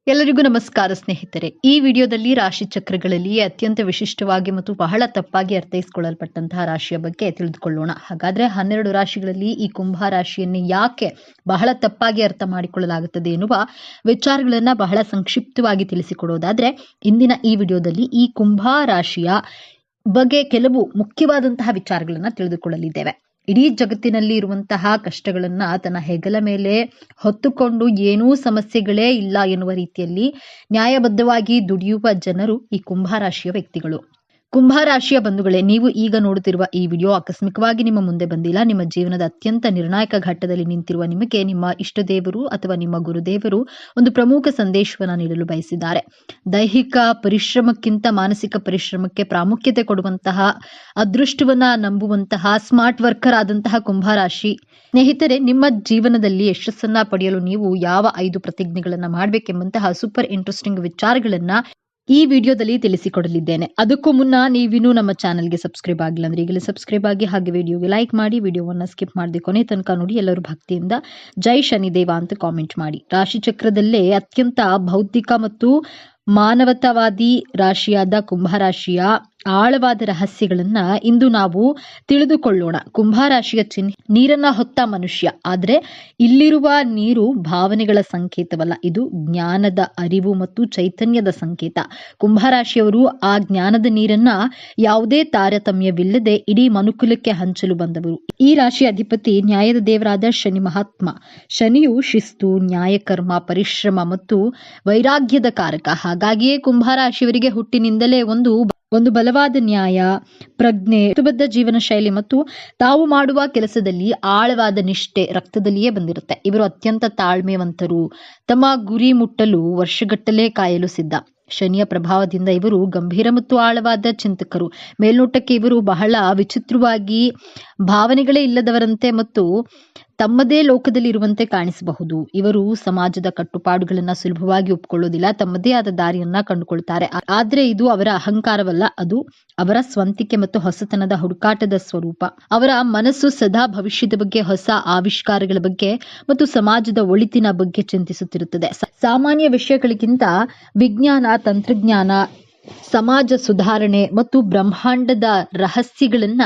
ಎಲ್ಲರಿಗೂ ನಮಸ್ಕಾರ ಸ್ನೇಹಿತರೆ. ಈ ವಿಡಿಯೋದಲ್ಲಿ ರಾಶಿ ಚಕ್ರಗಳಲ್ಲಿ ಅತ್ಯಂತ ವಿಶಿಷ್ಟವಾಗಿ ಮತ್ತು ಬಹಳ ತಪ್ಪಾಗಿ ಅರ್ಥೈಸಿಕೊಳ್ಳಲ್ಪಟ್ಟಂತಹ ರಾಶಿಯ ಬಗ್ಗೆ ತಿಳಿದುಕೊಳ್ಳೋಣ. ಹಾಗಾದ್ರೆ 12 ರಾಶಿಗಳಲ್ಲಿ ಈ ಕುಂಭ ರಾಶಿಯನ್ನು ಯಾಕೆ ಬಹಳ ತಪ್ಪಾಗಿ ಅರ್ಥ ಮಾಡಿಕೊಳ್ಳಲಾಗುತ್ತದೆ ಎನ್ನುವ ವಿಚಾರಗಳನ್ನ ಬಹಳ ಸಂಕ್ಷಿಪ್ತವಾಗಿ ತಿಳಿಸಿಕೊಡೋದಾದ್ರೆ, ಇಂದಿನ ಈ ವಿಡಿಯೋದಲ್ಲಿ ಈ ಕುಂಭ ರಾಶಿಯ ಬಗ್ಗೆ ಕೆಲವು ಮುಖ್ಯವಾದಂತಹ ವಿಚಾರಗಳನ್ನ ತಿಳಿದುಕೊಳ್ಳಲಿದ್ದೇವೆ. ಇಡೀ ಜಗತ್ತಿನಲ್ಲಿ ಇರುವಂತಹ ಕಷ್ಟಗಳನ್ನ ತನ್ನ ಹೆಗಲ ಮೇಲೆ ಹೊತ್ತುಕೊಂಡು ಏನೂ ಸಮಸ್ಯೆಗಳೇ ಇಲ್ಲ ಎನ್ನುವ ರೀತಿಯಲ್ಲಿ ನ್ಯಾಯಬದ್ಧವಾಗಿ ದುಡಿಯುವ ಜನರು ಈ ಕುಂಭರಾಶಿಯ ವ್ಯಕ್ತಿಗಳು. ಕುಂಭರಾಶಿಯ ಬಂಧುಗಳೇ, ನೀವು ಈಗ ನೋಡುತ್ತಿರುವ ಈ ವಿಡಿಯೋ ಆಕಸ್ಮಿಕವಾಗಿ ನಿಮ್ಮ ಮುಂದೆ ಬಂದಿಲ್ಲ. ನಿಮ್ಮ ಜೀವನದ ಅತ್ಯಂತ ನಿರ್ಣಾಯಕ ಘಟ್ಟದಲ್ಲಿ ನಿಂತಿರುವ ನಿಮಗೆ ನಿಮ್ಮ ಇಷ್ಟ ದೇವರು ಅಥವಾ ನಿಮ್ಮ ಗುರುದೇವರು ಒಂದು ಪ್ರಮುಖ ಸಂದೇಶವನ್ನು ನೀಡಲು ಬಯಸಿದ್ದಾರೆ. ದೈಹಿಕ ಪರಿಶ್ರಮಕ್ಕಿಂತ ಮಾನಸಿಕ ಪರಿಶ್ರಮಕ್ಕೆ ಪ್ರಾಮುಖ್ಯತೆ ಕೊಡುವಂತಹ, ಅದೃಷ್ಟವನ್ನ ನಂಬುವಂತಹ ಸ್ಮಾರ್ಟ್ ವರ್ಕರ್ ಆದಂತಹ ಕುಂಭರಾಶಿ ಸ್ನೇಹಿತರೆ, ನಿಮ್ಮ ಜೀವನದಲ್ಲಿ ಯಶಸ್ಸನ್ನ ಪಡೆಯಲು ನೀವು ಯಾವ 5 ಪ್ರತಿಜ್ಞೆಗಳನ್ನ ಮಾಡಬೇಕೆಂಬಂತಹ ಸೂಪರ್ ಇಂಟ್ರೆಸ್ಟಿಂಗ್ ವಿಚಾರಗಳನ್ನ ಈ ವಿಡಿಯೋದಲ್ಲಿ ತಿಳಿಸಿಕೊಡಲಿದ್ದೇನೆ. ಅದಕ್ಕೂ ಮುನ್ನ ನೀವಿನ್ನೂ ನಮ್ಮ ಚಾನೆಲ್ಗೆ ಸಬ್ಸ್ಕ್ರೈಬ್ ಆಗಿಲ್ಲ ಅಂದ್ರೆ ಈಗಲೇ ಸಬ್ಸ್ಕ್ರೈಬ್ ಆಗಿ, ಹಾಗೆ ವಿಡಿಯೋಗೆ ಲೈಕ್ ಮಾಡಿ, ವಿಡಿಯೋವನ್ನ ಸ್ಕಿಪ್ ಮಾಡದೆ ಕೊನೆ ತನಕ ನೋಡಿ. ಎಲ್ಲರೂ ಭಕ್ತಿಯಿಂದ ಜೈ ಶನಿದೇವ ಅಂತ ಕಾಮೆಂಟ್ ಮಾಡಿ. ರಾಶಿ ಚಕ್ರದಲ್ಲೇ ಅತ್ಯಂತ ಬೌದ್ಧಿಕ ಮತ್ತು ಮಾನವತಾವಾದಿ ರಾಶಿಯಾದ ಕುಂಭರಾಶಿಯ ಆಳವಾದ ರಹಸ್ಯಗಳನ್ನ ಇಂದು ನಾವು ತಿಳಿದುಕೊಳ್ಳೋಣ. ಕುಂಭರಾಶಿಯ ಚಿಹ್ನೆ ನೀರನ್ನ ಹೊತ್ತ ಮನುಷ್ಯ. ಆದ್ರೆ ಇಲ್ಲಿರುವ ನೀರು ಭಾವನೆಗಳ ಸಂಕೇತವಲ್ಲ, ಇದು ಜ್ಞಾನದ ಅರಿವು ಮತ್ತು ಚೈತನ್ಯದ ಸಂಕೇತ. ಕುಂಭರಾಶಿಯವರು ಆ ಜ್ಞಾನದ ನೀರನ್ನ ಯಾವುದೇ ತಾರತಮ್ಯವಿಲ್ಲದೆ ಇಡೀ ಮನುಕುಲಕ್ಕೆ ಹಂಚಲು ಬಂದವರು. ಈ ರಾಶಿಯ ಅಧಿಪತಿ ನ್ಯಾಯದ ದೇವರಾದ ಶನಿ ಮಹಾತ್ಮ. ಶನಿಯು ಶಿಸ್ತು, ನ್ಯಾಯಕರ್ಮ, ಪರಿಶ್ರಮ ಮತ್ತು ವೈರಾಗ್ಯದ ಕಾರಕ. ಹಾಗಾಗಿಯೇ ಕುಂಭರಾಶಿಯವರಿಗೆ ಹುಟ್ಟಿನಿಂದಲೇ ಒಂದು ಬಲವಾದ ನ್ಯಾಯ, ಪ್ರಜ್ಞೆ, ಶಿಸ್ತುಬದ್ಧ ಜೀವನ ಶೈಲಿ ಮತ್ತು ತಾವು ಮಾಡುವ ಕೆಲಸದಲ್ಲಿ ಆಳವಾದ ನಿಷ್ಠೆ ರಕ್ತದಲ್ಲಿಯೇ ಬಂದಿರುತ್ತೆ. ಇವರು ಅತ್ಯಂತ ತಾಳ್ಮೆವಂತರು, ತಮ್ಮ ಗುರಿ ಮುಟ್ಟಲು ವರ್ಷಗಟ್ಟಲೆ ಕಾಯಲು ಸಿದ್ಧ. ಶನಿಯ ಪ್ರಭಾವದಿಂದ ಇವರು ಗಂಭೀರ ಮತ್ತು ಆಳವಾದ ಚಿಂತಕರು. ಮೇಲ್ನೋಟಕ್ಕೆ ಇವರು ಬಹಳ ವಿಚಿತ್ರವಾಗಿ, ಭಾವನೆಗಳೇ ಇಲ್ಲದವರಂತೆ ಮತ್ತು ತಮ್ಮದೇ ಲೋಕದಲ್ಲಿ ಇರುವಂತೆ ಕಾಣಿಸಬಹುದು. ಇವರು ಸಮಾಜದ ಕಟ್ಟುಪಾಡುಗಳನ್ನ ಸುಲಭವಾಗಿ ಒಪ್ಪಿಕೊಳ್ಳೋದಿಲ್ಲ, ತಮ್ಮದೇ ಆದ ದಾರಿಯನ್ನ ಕಂಡುಕೊಳ್ತಾರೆ. ಆದ್ರೆ ಇದು ಅವರ ಅಹಂಕಾರವಲ್ಲ, ಅದು ಅವರ ಸ್ವಂತಿಕೆ ಮತ್ತು ಹೊಸತನದ ಹುಡುಕಾಟದ ಸ್ವರೂಪ. ಅವರ ಮನಸ್ಸು ಸದಾ ಭವಿಷ್ಯದ ಬಗ್ಗೆ, ಹೊಸ ಆವಿಷ್ಕಾರಗಳ ಬಗ್ಗೆ ಮತ್ತು ಸಮಾಜದ ಒಳಿತಿನ ಬಗ್ಗೆ ಚಿಂತಿಸುತ್ತಿರುತ್ತದೆ. ಸಾಮಾನ್ಯ ವಿಷಯಗಳಿಗಿಂತ ವಿಜ್ಞಾನ, ತಂತ್ರಜ್ಞಾನ, ಸಮಾಜ ಸುಧಾರಣೆ ಮತ್ತು ಬ್ರಹ್ಮಾಂಡದ ರಹಸ್ಯಗಳನ್ನ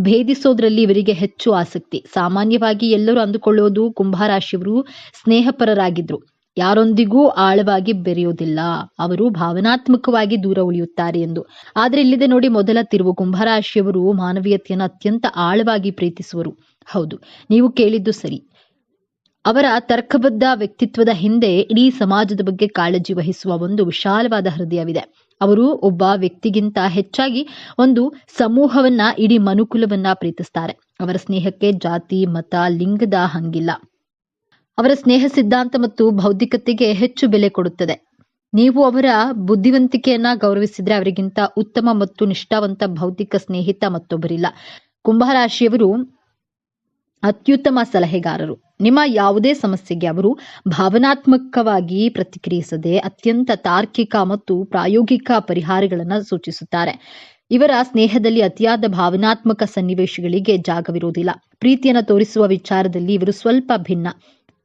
ಭೇದಿಸೋದ್ರಲ್ಲಿ ಇವರಿಗೆ ಹೆಚ್ಚು ಆಸಕ್ತಿ. ಸಾಮಾನ್ಯವಾಗಿ ಎಲ್ಲರೂ ಅಂದುಕೊಳ್ಳೋದು ಕುಂಭರಾಶಿಯವರು ಸ್ನೇಹಪರರಾಗಿದ್ರು, ಯಾರೊಂದಿಗೂ ಆಳವಾಗಿ ಬೆರೆಯೋದಿಲ್ಲ, ಅವರು ಭಾವನಾತ್ಮಕವಾಗಿ ದೂರ ಉಳಿಯುತ್ತಾರೆ ಎಂದು. ಆದ್ರೆ ಇಲ್ಲಿದೆ ನೋಡಿ ಮೊದಲ ತಿರುವು. ಕುಂಭರಾಶಿಯವರು ಮಾನವೀಯತೆಯನ್ನು ಅತ್ಯಂತ ಆಳವಾಗಿ ಪ್ರೀತಿಸುವರು. ಹೌದು, ನೀವು ಕೇಳಿದ್ದು ಸರಿ. ಅವರ ತರ್ಕಬದ್ಧ ವ್ಯಕ್ತಿತ್ವದ ಹಿಂದೆ ಇಡೀ ಸಮಾಜದ ಬಗ್ಗೆ ಕಾಳಜಿ ವಹಿಸುವ ಒಂದು ವಿಶಾಲವಾದ ಹೃದಯವಿದೆ. ಅವರು ಒಬ್ಬ ವ್ಯಕ್ತಿಗಿಂತ ಹೆಚ್ಚಾಗಿ ಒಂದು ಸಮೂಹವನ್ನ, ಇಡೀ ಮನುಕುಲವನ್ನ ಪ್ರೀತಿಸ್ತಾರೆ. ಅವರ ಸ್ನೇಹಕ್ಕೆ ಜಾತಿ, ಮತ, ಲಿಂಗದ ಹಂಗಿಲ್ಲ. ಅವರ ಸ್ನೇಹ ಸಿದ್ಧಾಂತ ಮತ್ತು ಬೌದ್ಧಿಕತೆಗೆ ಹೆಚ್ಚು ಬೆಲೆ ಕೊಡುತ್ತದೆ. ನೀವು ಅವರ ಬುದ್ಧಿವಂತಿಕೆಯನ್ನ ಗೌರವಿಸಿದ್ರೆ ಅವರಿಗಿಂತ ಉತ್ತಮ ಮತ್ತು ನಿಷ್ಠಾವಂತ ಬೌದ್ಧಿಕ ಸ್ನೇಹಿತ ಮತ್ತೊಬ್ಬರಿಲ್ಲ. ಕುಂಭರಾಶಿಯವರು ಅತ್ಯುತ್ತಮ ಸಲಹೆಗಾರರು. ನಿಮ್ಮ ಯಾವುದೇ ಸಮಸ್ಯೆಗೆ ಅವರು ಭಾವನಾತ್ಮಕವಾಗಿ ಪ್ರತಿಕ್ರಿಯಿಸದೆ ಅತ್ಯಂತ ತಾರ್ಕಿಕ ಮತ್ತು ಪ್ರಾಯೋಗಿಕ ಪರಿಹಾರಗಳನ್ನು ಸೂಚಿಸುತ್ತಾರೆ. ಇವರ ಸ್ನೇಹದಲ್ಲಿ ಅತಿಯಾದ ಭಾವನಾತ್ಮಕ ಸನ್ನಿವೇಶಗಳಿಗೆ ಜಾಗವಿರುವುದಿಲ್ಲ. ಪ್ರೀತಿಯನ್ನು ತೋರಿಸುವ ವಿಚಾರದಲ್ಲಿ ಇವರು ಸ್ವಲ್ಪ ಭಿನ್ನ.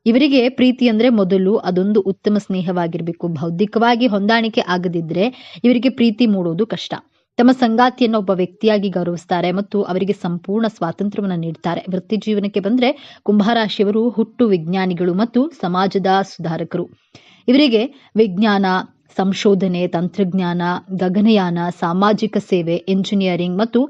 ಇವರಿಗೆ ಪ್ರೀತಿ ಅಂದ್ರೆ ಮೊದಲು ಅದೊಂದು ಉತ್ತಮ ಸ್ನೇಹವಾಗಿರಬೇಕು. ಬೌದ್ಧಿಕವಾಗಿ ಹೊಂದಾಣಿಕೆ ಆಗದಿದ್ರೆ ಇವರಿಗೆ ಪ್ರೀತಿ ಮೂಡೋದು ಕಷ್ಟ. ತಮ್ಮ ಸಂಗಾತಿಯನ್ನು ಒಬ್ಬ ವ್ಯಕ್ತಿಯಾಗಿ ಗೌರವಿಸ್ತಾರೆ ಮತ್ತು ಅವರಿಗೆ ಸಂಪೂರ್ಣ ಸ್ವಾತಂತ್ರ್ಯವನ್ನು ನೀಡ್ತಾರೆ. ವೃತ್ತಿ ಜೀವನಕ್ಕೆ ಬಂದ್ರೆ ಕುಂಭರಾಶಿಯವರು ಹುಟ್ಟು ವಿಜ್ಞಾನಿಗಳು ಮತ್ತು ಸಮಾಜದ ಸುಧಾರಕರು. ಇವರಿಗೆ ವಿಜ್ಞಾನ, ಸಂಶೋಧನೆ, ತಂತ್ರಜ್ಞಾನ, ಗಗನಯಾನ, ಸಾಮಾಜಿಕ ಸೇವೆ, ಎಂಜಿನಿಯರಿಂಗ್ ಮತ್ತು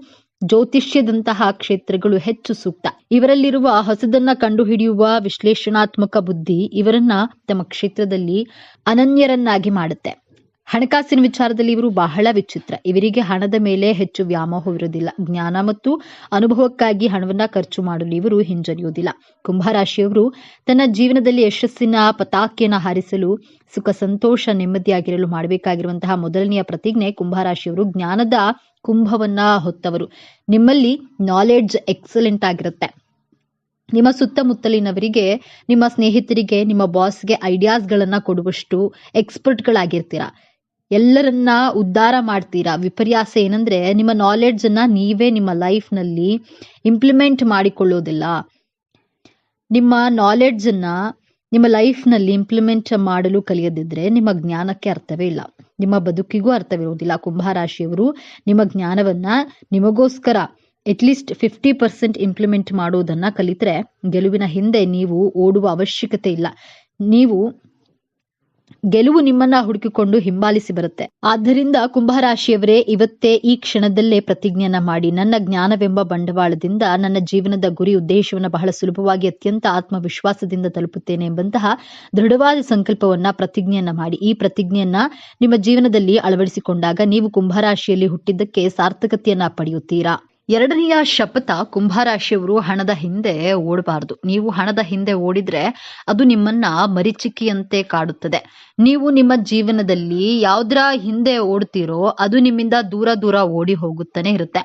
ಜ್ಯೋತಿಷ್ಯದಂತಹ ಕ್ಷೇತ್ರಗಳು ಹೆಚ್ಚು ಸೂಕ್ತ. ಇವರಲ್ಲಿರುವ ಹೊಸದನ್ನ ಕಂಡುಹಿಡಿಯುವ ವಿಶ್ಲೇಷಣಾತ್ಮಕ ಬುದ್ಧಿ ಇವರನ್ನ ತಮ್ಮ ಕ್ಷೇತ್ರದಲ್ಲಿ ಅನನ್ಯರನ್ನಾಗಿ ಮಾಡುತ್ತೆ. ಹಣಕಾಸಿನ ವಿಚಾರದಲ್ಲಿ ಇವರು ಬಹಳ ವಿಚಿತ್ರ. ಇವರಿಗೆ ಹಣದ ಮೇಲೆ ಹೆಚ್ಚು ವ್ಯಾಮೋಹವಿರುವುದಿಲ್ಲ. ಜ್ಞಾನ ಮತ್ತು ಅನುಭವಕ್ಕಾಗಿ ಹಣವನ್ನ ಖರ್ಚು ಮಾಡಲು ಇವರು ಹಿಂಜರಿಯುವುದಿಲ್ಲ. ಕುಂಭರಾಶಿಯವರು ತನ್ನ ಜೀವನದಲ್ಲಿ ಯಶಸ್ಸಿನ ಪತಾಕೆಯನ್ನು ಹಾರಿಸಲು, ಸುಖ, ಸಂತೋಷ, ನೆಮ್ಮದಿಯಾಗಿರಲು ಮಾಡಬೇಕಾಗಿರುವಂತಹ ಮೊದಲನೆಯ ಪ್ರತಿಜ್ಞೆ, ಕುಂಭರಾಶಿಯವರು ಜ್ಞಾನದ ಕುಂಭವನ್ನ ಹೊತ್ತವರು. ನಿಮ್ಮಲ್ಲಿ ನಾಲೆಡ್ಜ್ ಎಕ್ಸಲೆಂಟ್ ಆಗಿರುತ್ತೆ. ನಿಮ್ಮ ಸುತ್ತಮುತ್ತಲಿನವರಿಗೆ, ನಿಮ್ಮ ಸ್ನೇಹಿತರಿಗೆ, ನಿಮ್ಮ ಬಾಸ್ಗೆ ಐಡಿಯಾಸ್ಗಳನ್ನ ಕೊಡುವಷ್ಟು ಎಕ್ಸ್ಪರ್ಟ್ಗಳಾಗಿರ್ತೀರಾ. ಎಲ್ಲರನ್ನ ಉದ್ಧಾರ ಮಾಡ್ತೀರಾ. ವಿಪರ್ಯಾಸ ಏನಂದ್ರೆ ನಿಮ್ಮ ನಾಲೆಡ್ಜ್ ಅನ್ನ ನೀವೇ ನಿಮ್ಮ ಲೈಫ್ ನಲ್ಲಿ ಇಂಪ್ಲಿಮೆಂಟ್ ಮಾಡಿಕೊಳ್ಳೋದಿಲ್ಲ. ನಿಮ್ಮ ನಾಲೆಡ್ಜ್ ಅನ್ನ ನಿಮ್ಮ ಲೈಫ್ನಲ್ಲಿ ಇಂಪ್ಲಿಮೆಂಟ್ ಮಾಡಲು ಕಲಿಯದಿದ್ರೆ ನಿಮ್ಮ ಜ್ಞಾನಕ್ಕೆ ಅರ್ಥವೇ ಇಲ್ಲ, ನಿಮ್ಮ ಬದುಕಿಗೂ ಅರ್ಥವಿರುವುದಿಲ್ಲ. ಕುಂಭರಾಶಿಯವರು ನಿಮ್ಮ ಜ್ಞಾನವನ್ನ ನಿಮಗೋಸ್ಕರ ಅಟ್ಲೀಸ್ಟ್ 50% ಇಂಪ್ಲಿಮೆಂಟ್ ಮಾಡುವುದನ್ನ ಕಲಿತ್ರೆ ಗೆಲುವಿನ ಹಿಂದೆ ನೀವು ಓಡುವ ಅವಶ್ಯಕತೆ ಇಲ್ಲ. ಗೆಲುವು ನಿಮ್ಮನ್ನ ಹುಡುಕಿಕೊಂಡು ಹಿಂಬಾಲಿಸಿ ಬರುತ್ತೆ. ಆದ್ದರಿಂದ ಕುಂಭರಾಶಿಯವರೇ, ಇವತ್ತೇ ಈ ಕ್ಷಣದಲ್ಲೇ ಪ್ರತಿಜ್ಞೆಯನ್ನ ಮಾಡಿ, ನನ್ನ ಜ್ಞಾನವೆಂಬ ಬಂಡವಾಳದಿಂದ ನನ್ನ ಜೀವನದ ಗುರಿ ಉದ್ದೇಶವನ್ನ ಬಹಳ ಸುಲಭವಾಗಿ ಅತ್ಯಂತ ಆತ್ಮವಿಶ್ವಾಸದಿಂದ ತಲುಪುತ್ತೇನೆ ಎಂಬಂತಹ ದೃಢವಾದ ಸಂಕಲ್ಪವನ್ನ ಪ್ರತಿಜ್ಞೆಯನ್ನ ಮಾಡಿ. ಈ ಪ್ರತಿಜ್ಞೆಯನ್ನ ನಿಮ್ಮ ಜೀವನದಲ್ಲಿ ಅಳವಡಿಸಿಕೊಂಡಾಗ ನೀವು ಕುಂಭರಾಶಿಯಲ್ಲಿ ಹುಟ್ಟಿದ್ದಕ್ಕೆ ಸಾರ್ಥಕತೆಯನ್ನ ಪಡೆಯುತ್ತೀರಾ. ಎರಡನೆಯ ಶಪಥ, ಕುಂಭರಾಶಿಯವರು ಹಣದ ಹಿಂದೆ ಓಡಬಾರದು. ನೀವು ಹಣದ ಹಿಂದೆ ಓಡಿದ್ರೆ ಅದು ನಿಮ್ಮನ್ನ ಮರೀಚಿಕೆಯಂತೆ ಕಾಡುತ್ತದೆ. ನೀವು ನಿಮ್ಮ ಜೀವನದಲ್ಲಿ ಯಾವುದರ ಹಿಂದೆ ಓಡ್ತೀರೋ ಅದು ನಿಮ್ಮಿಂದ ದೂರ ದೂರ ಓಡಿ ಹೋಗುತ್ತಾನೆ ಇರುತ್ತೆ.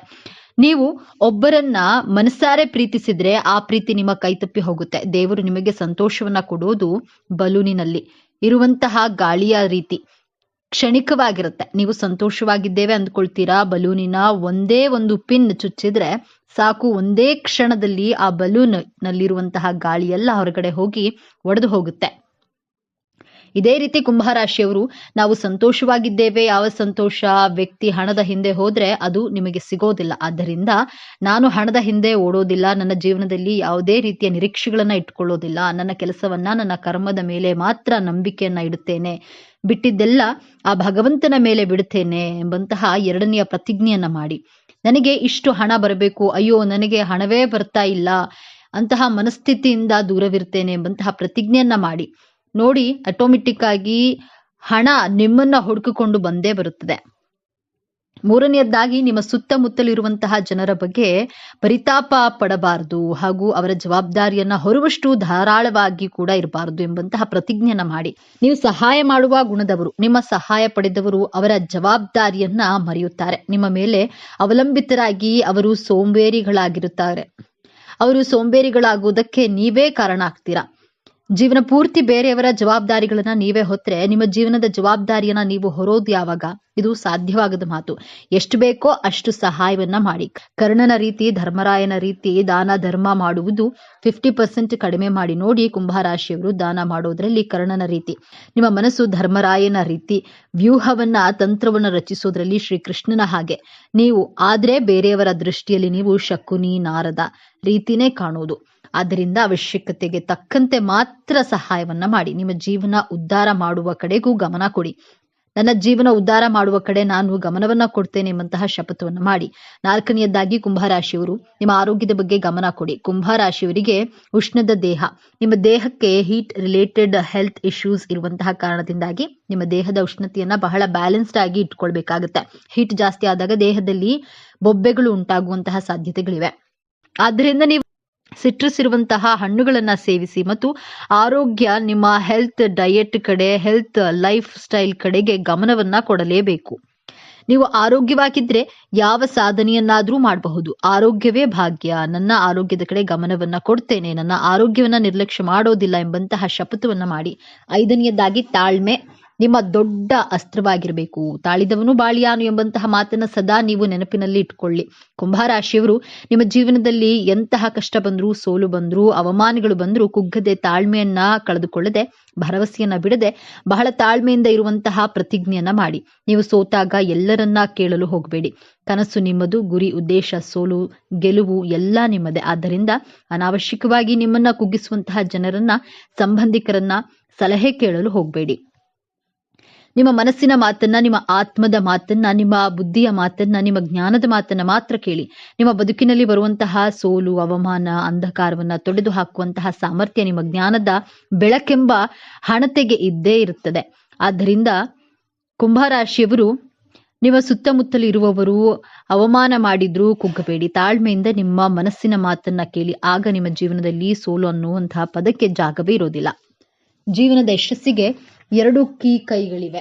ನೀವು ಒಬ್ಬರನ್ನ ಮನಸಾರೆ ಪ್ರೀತಿಸಿದ್ರೆ ಆ ಪ್ರೀತಿ ನಿಮ್ಮ ಕೈತಪ್ಪಿ ಹೋಗುತ್ತೆ. ದೇವರು ನಿಮಗೆ ಸಂತೋಷವನ್ನ ಕೊಡೋದು ಬಲೂನಿನಲ್ಲಿ ಇರುವಂತಹ ಗಾಳಿಯ ರೀತಿ, ಕ್ಷಣಿಕವಾಗಿರುತ್ತೆ. ನೀವು ಸಂತೋಷವಾಗಿದ್ದೇವೆ ಅಂದ್ಕೊಳ್ತೀರಾ, ಬಲೂನಿನ ಒಂದೇ ಒಂದು ಪಿನ್ ಚುಚ್ಚಿದ್ರೆ ಸಾಕು, ಒಂದೇ ಕ್ಷಣದಲ್ಲಿ ಆ ಬಲೂನ್ ನಲ್ಲಿರುವಂತಹ ಗಾಳಿ ಎಲ್ಲ ಹೊರಗಡೆ ಹೋಗಿ ಒಡೆದು ಹೋಗುತ್ತೆ. ಇದೇ ರೀತಿ ಕುಂಭರಾಶಿಯವರು, ನಾವು ಸಂತೋಷವಾಗಿದ್ದೇವೆ, ಯಾವ ಸಂತೋಷ ವ್ಯಕ್ತಿ ಹಣದ ಹಿಂದೆ ಹೋದ್ರೆ ಅದು ನಿಮಗೆ ಸಿಗೋದಿಲ್ಲ. ಆದ್ದರಿಂದ ನಾನು ಹಣದ ಹಿಂದೆ ಓಡೋದಿಲ್ಲ, ನನ್ನ ಜೀವನದಲ್ಲಿ ಯಾವುದೇ ರೀತಿಯ ನಿರೀಕ್ಷೆಗಳನ್ನ ಇಟ್ಕೊಳ್ಳೋದಿಲ್ಲ, ನನ್ನ ಕೆಲಸವನ್ನ ನನ್ನ ಕರ್ಮದ ಮೇಲೆ ಮಾತ್ರ ನಂಬಿಕೆಯನ್ನ ಇಡುತ್ತೇನೆ, ಬಿಟ್ಟಿದ್ದೆಲ್ಲ ಆ ಭಗವಂತನ ಮೇಲೆ ಬಿಡುತ್ತೇನೆ ಎಂಬಂತಹ ಎರಡನೆಯ ಪ್ರತಿಜ್ಞೆಯನ್ನ ಮಾಡಿ. ನನಗೆ ಇಷ್ಟು ಹಣ ಬರಬೇಕು, ಅಯ್ಯೋ ನನಗೆ ಹಣವೇ ಬರ್ತಾ ಇಲ್ಲ ಅಂತಹ ಮನಸ್ಥಿತಿಯಿಂದ ದೂರವಿರ್ತೇನೆ ಎಂಬಂತಹ ಪ್ರತಿಜ್ಞೆಯನ್ನ ಮಾಡಿ ನೋಡಿ. ಆಟೋಮೆಟಿಕ್ ಆಗಿ ಹಣ ನಿಮ್ಮನ್ನ ಹುಡುಕಿಕೊಂಡು ಬಂದೇ ಬರುತ್ತದೆ. ಮೂರನೆಯದಾಗಿ, ನಿಮ್ಮ ಸುತ್ತಮುತ್ತಲಿರುವಂತಹ ಜನರ ಬಗ್ಗೆ ಪರಿತಾಪ ಪಡಬಾರದು ಹಾಗೂ ಅವರ ಜವಾಬ್ದಾರಿಯನ್ನ ಹೊರುವಷ್ಟು ಧಾರಾಳವಾಗಿ ಕೂಡ ಇರಬಾರದು ಎಂಬಂತಹ ಪ್ರತಿಜ್ಞೆಯನ್ನ ಮಾಡಿ. ನೀವು ಸಹಾಯ ಮಾಡುವ ಗುಣದವರು, ನಿಮ್ಮ ಸಹಾಯ ಪಡೆದವರು ಅವರ ಜವಾಬ್ದಾರಿಯನ್ನ ಮರೆಯುತ್ತಾರೆ. ನಿಮ್ಮ ಮೇಲೆ ಅವಲಂಬಿತರಾಗಿ ಅವರು ಸೋಂಬೇರಿಗಳಾಗಿರುತ್ತಾರೆ. ಅವರು ಸೋಂಬೇರಿಗಳಾಗುವುದಕ್ಕೆ ನೀವೇ ಕಾರಣ ಆಗ್ತೀರಾ. ಜೀವನ ಪೂರ್ತಿ ಬೇರೆಯವರ ಜವಾಬ್ದಾರಿಗಳನ್ನ ನೀವೇ ಹೊತ್ತರೆ ನಿಮ್ಮ ಜೀವನದ ಜವಾಬ್ದಾರಿಯನ್ನ ನೀವು ಹೊರೋದು ಯಾವಾಗ? ಇದು ಸಾಧ್ಯವಾಗದ ಮಾತು. ಎಷ್ಟು ಬೇಕೋ ಅಷ್ಟು ಸಹಾಯವನ್ನ ಮಾಡಿ. ಕರ್ಣನ ರೀತಿ, ಧರ್ಮರಾಯನ ರೀತಿ ದಾನ ಧರ್ಮ ಮಾಡುವುದು 50% ಕಡಿಮೆ ಮಾಡಿ ನೋಡಿ. ಕುಂಭರಾಶಿಯವರು ದಾನ ಮಾಡೋದ್ರಲ್ಲಿ ಕರ್ಣನ ರೀತಿ, ನಿಮ್ಮ ಮನಸ್ಸು ಧರ್ಮರಾಯನ ರೀತಿ, ವ್ಯೂಹವನ್ನ ತಂತ್ರವನ್ನ ರಚಿಸೋದ್ರಲ್ಲಿ ಶ್ರೀಕೃಷ್ಣನ ಹಾಗೆ ನೀವು ಆದ್ರೆ ಬೇರೆಯವರ ದೃಷ್ಟಿಯಲ್ಲಿ ನೀವು ಶಕುನಿ ನಾರದ ರೀತಿನೇ ಕಾಣುವುದು. ಆದ್ದರಿಂದ ಅವಶ್ಯಕತೆಗೆ ತಕ್ಕಂತೆ ಮಾತ್ರ ಸಹಾಯವನ್ನ ಮಾಡಿ. ನಿಮ್ಮ ಜೀವನ ಉದ್ಧಾರ ಮಾಡುವ ಕಡೆಗೂ ಗಮನ ಕೊಡಿ. ನನ್ನ ಜೀವನ ಉದ್ಧಾರ ಮಾಡುವ ಕಡೆ ನಾನು ಗಮನವನ್ನ ಕೊಡ್ತೇನೆ ಎಂಬಂತಹ ಶಪಥವನ್ನು ಮಾಡಿ. ನಾಲ್ಕನೆಯದಾಗಿ, ಕುಂಭರಾಶಿಯವರು ನಿಮ್ಮ ಆರೋಗ್ಯದ ಬಗ್ಗೆ ಗಮನ ಕೊಡಿ. ಕುಂಭರಾಶಿಯವರಿಗೆ ಉಷ್ಣದ ದೇಹ, ನಿಮ್ಮ ದೇಹಕ್ಕೆ ಹೀಟ್ ರಿಲೇಟೆಡ್ ಹೆಲ್ತ್ ಇಶ್ಯೂಸ್ ಇರುವಂತಹ ಕಾರಣದಿಂದಾಗಿ ನಿಮ್ಮ ದೇಹದ ಉಷ್ಣತೆಯನ್ನ ಬಹಳ ಬ್ಯಾಲೆನ್ಸ್ಡ್ ಆಗಿ ಇಟ್ಕೊಳ್ಬೇಕಾಗುತ್ತೆ. ಹೀಟ್ ಜಾಸ್ತಿ ಆದಾಗ ದೇಹದಲ್ಲಿ ಬೊಬ್ಬೆಗಳು ಉಂಟಾಗುವಂತಹ ಸಾಧ್ಯತೆಗಳಿವೆ. ಆದ್ದರಿಂದ ನೀವು ಸಿಟ್ರಸ್ ಇರುವಂತಹ ಹಣ್ಣುಗಳನ್ನ ಸೇವಿಸಿ ಮತ್ತು ಆರೋಗ್ಯ, ನಿಮ್ಮ ಹೆಲ್ತ್ ಡಯಟ್ ಕಡೆ, ಹೆಲ್ತ್ ಲೈಫ್ ಸ್ಟೈಲ್ ಕಡೆಗೆ ಗಮನವನ್ನ ಕೊಡಲೇಬೇಕು. ನೀವು ಆರೋಗ್ಯವಾಗಿದ್ರೆ ಯಾವ ಸಾಧನೆಯನ್ನಾದ್ರೂ ಮಾಡಬಹುದು. ಆರೋಗ್ಯವೇ ಭಾಗ್ಯ, ನನ್ನ ಆರೋಗ್ಯದ ಕಡೆ ಗಮನವನ್ನ ಕೊಡ್ತೇನೆ, ನನ್ನ ಆರೋಗ್ಯವನ್ನ ನಿರ್ಲಕ್ಷ್ಯ ಮಾಡೋದಿಲ್ಲ ಎಂಬಂತಹ ಶಪಥವನ್ನ ಮಾಡಿ. ಐದನೆಯದಾಗಿ, ತಾಳ್ಮೆ ನಿಮ್ಮ ದೊಡ್ಡ ಅಸ್ತ್ರವಾಗಿರಬೇಕು. ತಾಳಿದವನು ಬಾಳಿಯಾನು ಎಂಬಂತಹ ಮಾತನ್ನ ಸದಾ ನೀವು ನೆನಪಿನಲ್ಲಿ ಇಟ್ಕೊಳ್ಳಿ. ಕುಂಭರಾಶಿಯವರು ನಿಮ್ಮ ಜೀವನದಲ್ಲಿ ಎಂತಹ ಕಷ್ಟ ಬಂದ್ರು, ಸೋಲು ಬಂದ್ರು, ಅವಮಾನಗಳು ಬಂದ್ರು ಕುಗ್ಗದೆ, ತಾಳ್ಮೆಯನ್ನ ಕಳೆದುಕೊಳ್ಳದೆ, ಭರವಸೆಯನ್ನ ಬಿಡದೆ ಬಹಳ ತಾಳ್ಮೆಯಿಂದ ಇರುವಂತಹ ಪ್ರತಿಜ್ಞೆಯನ್ನ ಮಾಡಿ. ನೀವು ಸೋತಾಗ ಎಲ್ಲರನ್ನ ಕೇಳಲು ಹೋಗಬೇಡಿ. ಕನಸು ನಿಮ್ಮದು, ಗುರಿ ಉದ್ದೇಶ, ಸೋಲು ಗೆಲುವು ಎಲ್ಲ ನಿಮ್ಮದೇ. ಆದ್ದರಿಂದ ಅನಾವಶ್ಯಕವಾಗಿ ನಿಮ್ಮನ್ನ ಕುಗ್ಗಿಸುವಂತಹ ಜನರನ್ನ, ಸಂಬಂಧಿಕರನ್ನ ಸಲಹೆ ಕೇಳಲು ಹೋಗಬೇಡಿ. ನಿಮ್ಮ ಮನಸ್ಸಿನ ಮಾತನ್ನ, ನಿಮ್ಮ ಆತ್ಮದ ಮಾತನ್ನ, ನಿಮ್ಮ ಬುದ್ಧಿಯ ಮಾತನ್ನ, ನಿಮ್ಮ ಜ್ಞಾನದ ಮಾತನ್ನ ಮಾತ್ರ ಕೇಳಿ. ನಿಮ್ಮ ಬದುಕಿನಲ್ಲಿ ಬರುವಂತಹ ಸೋಲು, ಅವಮಾನ, ಅಂಧಕಾರವನ್ನ ತೊಡೆದು ಹಾಕುವಂತಹ ಸಾಮರ್ಥ್ಯ ನಿಮ್ಮ ಜ್ಞಾನದ ಬೆಳಕೆಂಬ ಹಣತೆಗೆ ಇದ್ದೇ ಇರುತ್ತದೆ. ಆದ್ದರಿಂದ ಕುಂಭರಾಶಿಯವರು, ನಿಮ್ಮ ಸುತ್ತಮುತ್ತಲು ಇರುವವರು ಅವಮಾನ ಮಾಡಿದ್ರೂ ಕುಗ್ಗಬೇಡಿ. ತಾಳ್ಮೆಯಿಂದ ನಿಮ್ಮ ಮನಸ್ಸಿನ ಮಾತನ್ನ ಕೇಳಿ. ಆಗ ನಿಮ್ಮ ಜೀವನದಲ್ಲಿ ಸೋಲು ಅನ್ನುವಂತಹ ಪದಕ್ಕೆ ಜಾಗವೇ ಇರೋದಿಲ್ಲ. ಜೀವನದ ಯಶಸ್ಸಿಗೆ 2 ಕೀ ಕೈಗಳಿವೆ.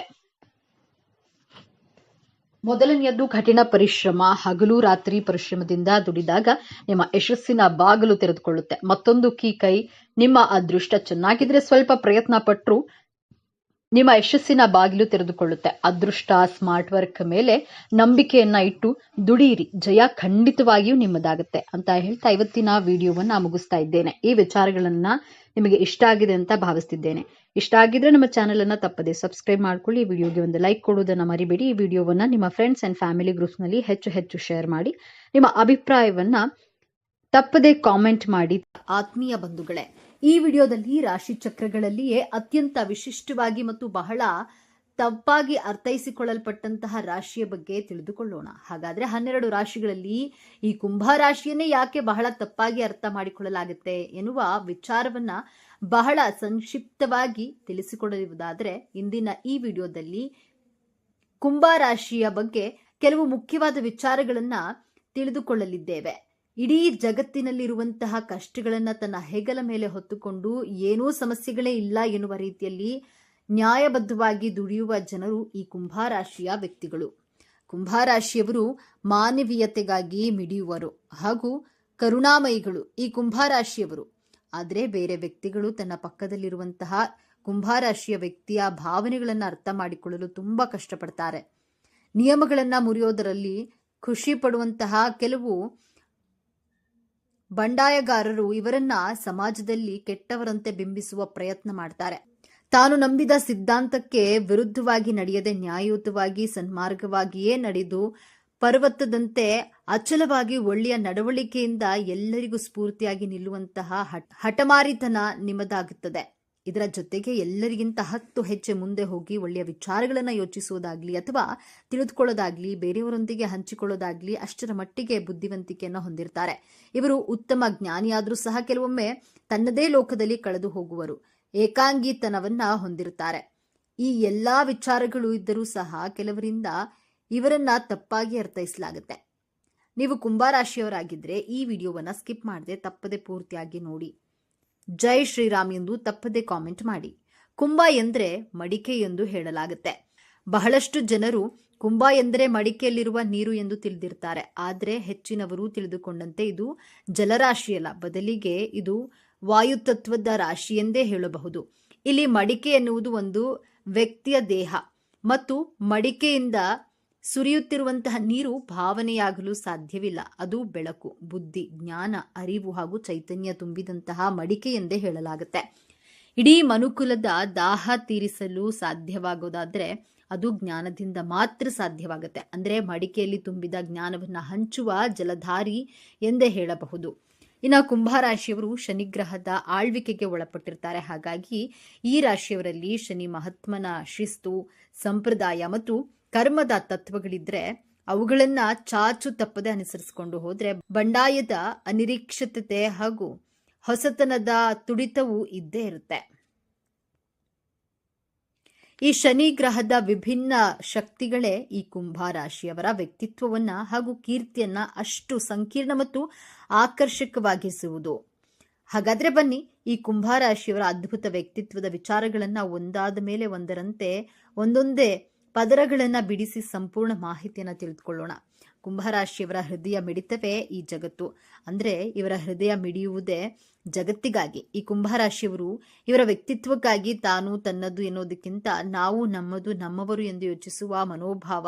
ಮೊದಲನೆಯದ್ದು ಕಠಿಣ ಪರಿಶ್ರಮ. ಹಗಲು ರಾತ್ರಿ ಪರಿಶ್ರಮದಿಂದ ದುಡಿದಾಗ ನಿಮ್ಮ ಯಶಸ್ಸಿನ ಬಾಗಿಲು ತೆರೆದುಕೊಳ್ಳುತ್ತೆ. ಮತ್ತೊಂದು ಕೀ ಕೈ, ನಿಮ್ಮ ಅದೃಷ್ಟ ಚೆನ್ನಾಗಿದ್ರೆ ಸ್ವಲ್ಪ ಪ್ರಯತ್ನ ಪಟ್ಟರು ನಿಮ್ಮ ಯಶಸ್ಸಿನ ಬಾಗಿಲು ತೆರೆದುಕೊಳ್ಳುತ್ತೆ. ಅದೃಷ್ಟ, ಸ್ಮಾರ್ಟ್ ವರ್ಕ್ ಮೇಲೆ ನಂಬಿಕೆಯನ್ನ ಇಟ್ಟು ದುಡಿಯಿರಿ, ಜಯ ಖಂಡಿತವಾಗಿಯೂ ನಿಮ್ಮದಾಗುತ್ತೆ ಅಂತ ಹೇಳ್ತಾ ಇವತ್ತಿನ ವಿಡಿಯೋವನ್ನ ಮುಗಿಸ್ತಾ ಇದ್ದೇನೆ. ಈ ವಿಚಾರಗಳನ್ನ ನಿಮಗೆ ಇಷ್ಟ ಆಗಿದೆ ಅಂತ ಭಾವಿಸ್ತಿದ್ದೇನೆ. ಇಷ್ಟ ಆಗಿದ್ರೆ ನಮ್ಮ ಚಾನೆಲ್ ಅನ್ನ ತಪ್ಪದೆ ಸಬ್ಸ್ಕ್ರೈಬ್ ಮಾಡ್ಕೊಳ್ಳಿ. ಈ ವಿಡಿಯೋಗೆ ಒಂದು ಲೈಕ್ ಕೊಡುವುದನ್ನ ಮರಿಬೇಡಿ. ಈ ವಿಡಿಯೋವನ್ನ ನಿಮ್ಮ ಫ್ರೆಂಡ್ಸ್ ಅಂಡ್ ಫ್ಯಾಮಿಲಿ ಗ್ರೂಪ್ಸ್ ನಲ್ಲಿ ಹೆಚ್ಚು ಶೇರ್ ಮಾಡಿ. ನಿಮ್ಮ ಅಭಿಪ್ರಾಯವನ್ನ ತಪ್ಪದೆ ಕಾಮೆಂಟ್ ಮಾಡಿ. ಆತ್ಮೀಯ ಬಂಧುಗಳೇ, ಈ ವಿಡಿಯೋದಲ್ಲಿ ರಾಶಿ ಚಕ್ರಗಳಲ್ಲಿಯೇ ಅತ್ಯಂತ ವಿಶಿಷ್ಟವಾಗಿ ಮತ್ತು ಬಹಳ ತಪ್ಪಾಗಿ ಅರ್ಥೈಸಿಕೊಳ್ಳಲ್ಪಟ್ಟಂತಹ ರಾಶಿಯ ಬಗ್ಗೆ ತಿಳಿದುಕೊಳ್ಳೋಣ. ಹಾಗಾದ್ರೆ 12 ರಾಶಿಗಳಲ್ಲಿ ಈ ಕುಂಭ ರಾಶಿಯನ್ನೇ ಯಾಕೆ ಬಹಳ ತಪ್ಪಾಗಿ ಅರ್ಥ ಮಾಡಿಕೊಳ್ಳಲಾಗುತ್ತೆ ಎನ್ನುವ ವಿಚಾರವನ್ನ ಬಹಳ ಸಂಕ್ಷಿಪ್ತವಾಗಿ ತಿಳಿಸಿಕೊಡುವುದಾದ್ರೆ, ಇಂದಿನ ಈ ವಿಡಿಯೋದಲ್ಲಿ ಕುಂಭ ರಾಶಿಯ ಬಗ್ಗೆ ಕೆಲವು ಮುಖ್ಯವಾದ ವಿಚಾರಗಳನ್ನ ತಿಳಿದುಕೊಳ್ಳಲಿದ್ದೇವೆ. ಇಡೀ ಜಗತ್ತಿನಲ್ಲಿರುವಂತಹ ಕಷ್ಟಗಳನ್ನ ತನ್ನ ಹೆಗಲ ಮೇಲೆ ಹೊತ್ತುಕೊಂಡು ಏನೂ ಸಮಸ್ಯೆಗಳೇ ಇಲ್ಲ ಎನ್ನುವ ರೀತಿಯಲ್ಲಿ ನ್ಯಾಯಬದ್ಧವಾಗಿ ದುಡಿಯುವ ಜನರು ಈ ಕುಂಭರಾಶಿಯ ವ್ಯಕ್ತಿಗಳು. ಕುಂಭರಾಶಿಯವರು ಮಾನವೀಯತೆಗಾಗಿ ಮಿಡಿಯುವರು ಹಾಗೂ ಕರುಣಾಮಯಿಗಳು ಈ ಕುಂಭರಾಶಿಯವರು. ಆದರೆ ಬೇರೆ ವ್ಯಕ್ತಿಗಳು ತನ್ನ ಪಕ್ಕದಲ್ಲಿರುವಂತಹ ಕುಂಭರಾಶಿಯ ವ್ಯಕ್ತಿಯ ಭಾವನೆಗಳನ್ನು ಅರ್ಥ ಮಾಡಿಕೊಳ್ಳಲು ತುಂಬಾ ಕಷ್ಟಪಡ್ತಾರೆ. ನಿಯಮಗಳನ್ನ ಮುರಿಯೋದರಲ್ಲಿ ಖುಷಿ ಪಡುವಂತಹ ಕೆಲವು ಬಂಡಾಯಗಾರರು ಇವರನ್ನ ಸಮಾಜದಲ್ಲಿ ಕೆಟ್ಟವರಂತೆ ಬಿಂಬಿಸುವ ಪ್ರಯತ್ನ ಮಾಡ್ತಾರೆ. ತಾನು ನಂಬಿದ ಸಿದ್ಧಾಂತಕ್ಕೆ ವಿರುದ್ಧವಾಗಿ ನಡೆಯದೆ ನ್ಯಾಯಯುತವಾಗಿ ಸನ್ಮಾರ್ಗವಾಗಿಯೇ ನಡೆದು ಪರ್ವತದಂತೆ ಅಚಲವಾಗಿ ಒಳ್ಳೆಯ ನಡವಳಿಕೆಯಿಂದ ಎಲ್ಲರಿಗೂ ಸ್ಫೂರ್ತಿಯಾಗಿ ನಿಲ್ಲುವಂತಹ ಹಠಮಾರಿತನ ನಿಮ್ಮದಾಗುತ್ತದೆ. ಇದರ ಜೊತೆಗೆ ಎಲ್ಲರಿಗಿಂತ 10 ಹೆಜ್ಜೆ ಮುಂದೆ ಹೋಗಿ ಒಳ್ಳೆಯ ವಿಚಾರಗಳನ್ನು ಯೋಚಿಸುವುದಾಗ್ಲಿ ಅಥವಾ ತಿಳಿದುಕೊಳ್ಳೋದಾಗ್ಲಿ, ಬೇರೆಯವರೊಂದಿಗೆ ಹಂಚಿಕೊಳ್ಳೋದಾಗ್ಲಿ ಅಷ್ಟರ ಮಟ್ಟಿಗೆ ಬುದ್ಧಿವಂತಿಕೆಯನ್ನು ಹೊಂದಿರ್ತಾರೆ. ಇವರು ಉತ್ತಮ ಜ್ಞಾನಿಯಾದರೂ ಸಹ ಕೆಲವೊಮ್ಮೆ ತನ್ನದೇ ಲೋಕದಲ್ಲಿ ಕಳೆದು ಹೋಗುವರು. ಏಕಾಂಗಿತನವನ್ನ ಹೊಂದಿರುತ್ತಾರೆ. ಈ ಎಲ್ಲಾ ವಿಚಾರಗಳು ಇದ್ದರೂ ಸಹ ಕೆಲವರಿಂದ ಇವರನ್ನ ತಪ್ಪಾಗಿ ಅರ್ಥೈಸಲಾಗುತ್ತೆ. ನೀವು ಕುಂಭರಾಶಿಯವರಾಗಿದ್ರೆ ಈ ವಿಡಿಯೋವನ್ನ ಸ್ಕಿಪ್ ಮಾಡದೆ ತಪ್ಪದೆ ಪೂರ್ತಿಯಾಗಿ ನೋಡಿ. ಜೈ ಶ್ರೀರಾಮ್ ಎಂದು ತಪ್ಪದೆ ಕಾಮೆಂಟ್ ಮಾಡಿ. ಕುಂಭ ಎಂದರೆ ಮಡಿಕೆ ಎಂದು ಹೇಳಲಾಗುತ್ತೆ. ಬಹಳಷ್ಟು ಜನರು ಕುಂಭ ಎಂದರೆ ಮಡಿಕೆಯಲ್ಲಿರುವ ನೀರು ಎಂದು ತಿಳಿದಿರ್ತಾರೆ. ಆದರೆ ಹೆಚ್ಚಿನವರು ತಿಳಿದುಕೊಂಡಂತೆ ಇದು ಜಲರಾಶಿಯಲ್ಲ, ಬದಲಿಗೆ ಇದು ವಾಯುತತ್ವದ ರಾಶಿ ಎಂದೇ ಹೇಳಬಹುದು. ಇಲ್ಲಿ ಮಡಿಕೆ ಎನ್ನುವುದು ಒಂದು ವ್ಯಕ್ತಿಯ ದೇಹ ಮತ್ತು ಮಡಿಕೆಯಿಂದ ಸುರಿಯುತ್ತಿರುವಂತಹ ನೀರು ಭಾವನೆಯಾಗಲು ಸಾಧ್ಯವಿಲ್ಲ. ಅದು ಬೆಳಕು, ಬುದ್ಧಿ, ಜ್ಞಾನ, ಅರಿವು ಹಾಗೂ ಚೈತನ್ಯ ತುಂಬಿದಂತಹ ಮಡಿಕೆ ಎಂದೇ ಹೇಳಲಾಗುತ್ತೆ. ಇಡೀ ಮನುಕುಲದ ದಾಹ ತೀರಿಸಲು ಸಾಧ್ಯವಾಗೋದಾದ್ರೆ ಅದು ಜ್ಞಾನದಿಂದ ಮಾತ್ರ ಸಾಧ್ಯವಾಗುತ್ತೆ. ಅಂದ್ರೆ ಮಡಿಕೆಯಲ್ಲಿ ತುಂಬಿದ ಜ್ಞಾನವನ್ನ ಹಂಚುವ ಜಲಧಾರಿ ಎಂದೇ ಹೇಳಬಹುದು. ಇನ್ನು ಕುಂಭರಾಶಿಯವರು ಶನಿಗ್ರಹದ ಆಳ್ವಿಕೆಗೆ ಒಳಪಟ್ಟಿರ್ತಾರೆ. ಹಾಗಾಗಿ ಈ ರಾಶಿಯವರಲ್ಲಿ ಶನಿ ಮಹಾತ್ಮನ ಶಿಸ್ತು, ಸಂಪ್ರದಾಯ ಮತ್ತು ಕರ್ಮದ ತತ್ವಗಳಿದ್ರೆ ಅವುಗಳನ್ನ ಚಾಚು ತಪ್ಪದೆ ಅನುಸರಿಸಿಕೊಂಡು ಹೋದ್ರೆ ಬಂಡಾಯದ ಅನಿರೀಕ್ಷಿತತೆ ಹಾಗೂ ಹೊಸತನದ ತುಡಿತವೂ ಇದ್ದೇ ಇರುತ್ತೆ. ಈ ಶನಿ ಗ್ರಹದ ವಿಭಿನ್ನ ಶಕ್ತಿಗಳೇ ಈ ಕುಂಭರಾಶಿಯವರ ವ್ಯಕ್ತಿತ್ವವನ್ನ ಹಾಗೂ ಕೀರ್ತಿಯನ್ನ ಅಷ್ಟು ಸಂಕೀರ್ಣ ಮತ್ತು ಆಕರ್ಷಕವಾಗಿಸುವುದು. ಹಾಗಾದ್ರೆ ಬನ್ನಿ, ಈ ಕುಂಭರಾಶಿಯವರ ಅದ್ಭುತ ವ್ಯಕ್ತಿತ್ವದ ವಿಚಾರಗಳನ್ನ ಒಂದಾದ ಮೇಲೆ ಒಂದರಂತೆ ಒಂದೊಂದೇ ಪದರಗಳನ್ನ ಬಿಡಿಸಿ ಸಂಪೂರ್ಣ ಮಾಹಿತಿಯನ್ನ ತಿಳಿದುಕೊಳ್ಳೋಣ. ಕುಂಭರಾಶಿಯವರ ಹೃದಯ ಮಿಡಿತವೇ ಈ ಜಗತ್ತು. ಅಂದ್ರೆ ಇವರ ಹೃದಯ ಮಿಡಿಯುವುದೇ ಜಗತ್ತಿಗಾಗಿ. ಈ ಕುಂಭರಾಶಿಯವರು ಇವರ ವ್ಯಕ್ತಿತ್ವಕ್ಕಾಗಿ ತಾನು ತನ್ನದು ಎನ್ನುವುದಕ್ಕಿಂತ ನಾವು ನಮ್ಮದು ನಮ್ಮವರು ಎಂದು ಯೋಚಿಸುವ ಮನೋಭಾವ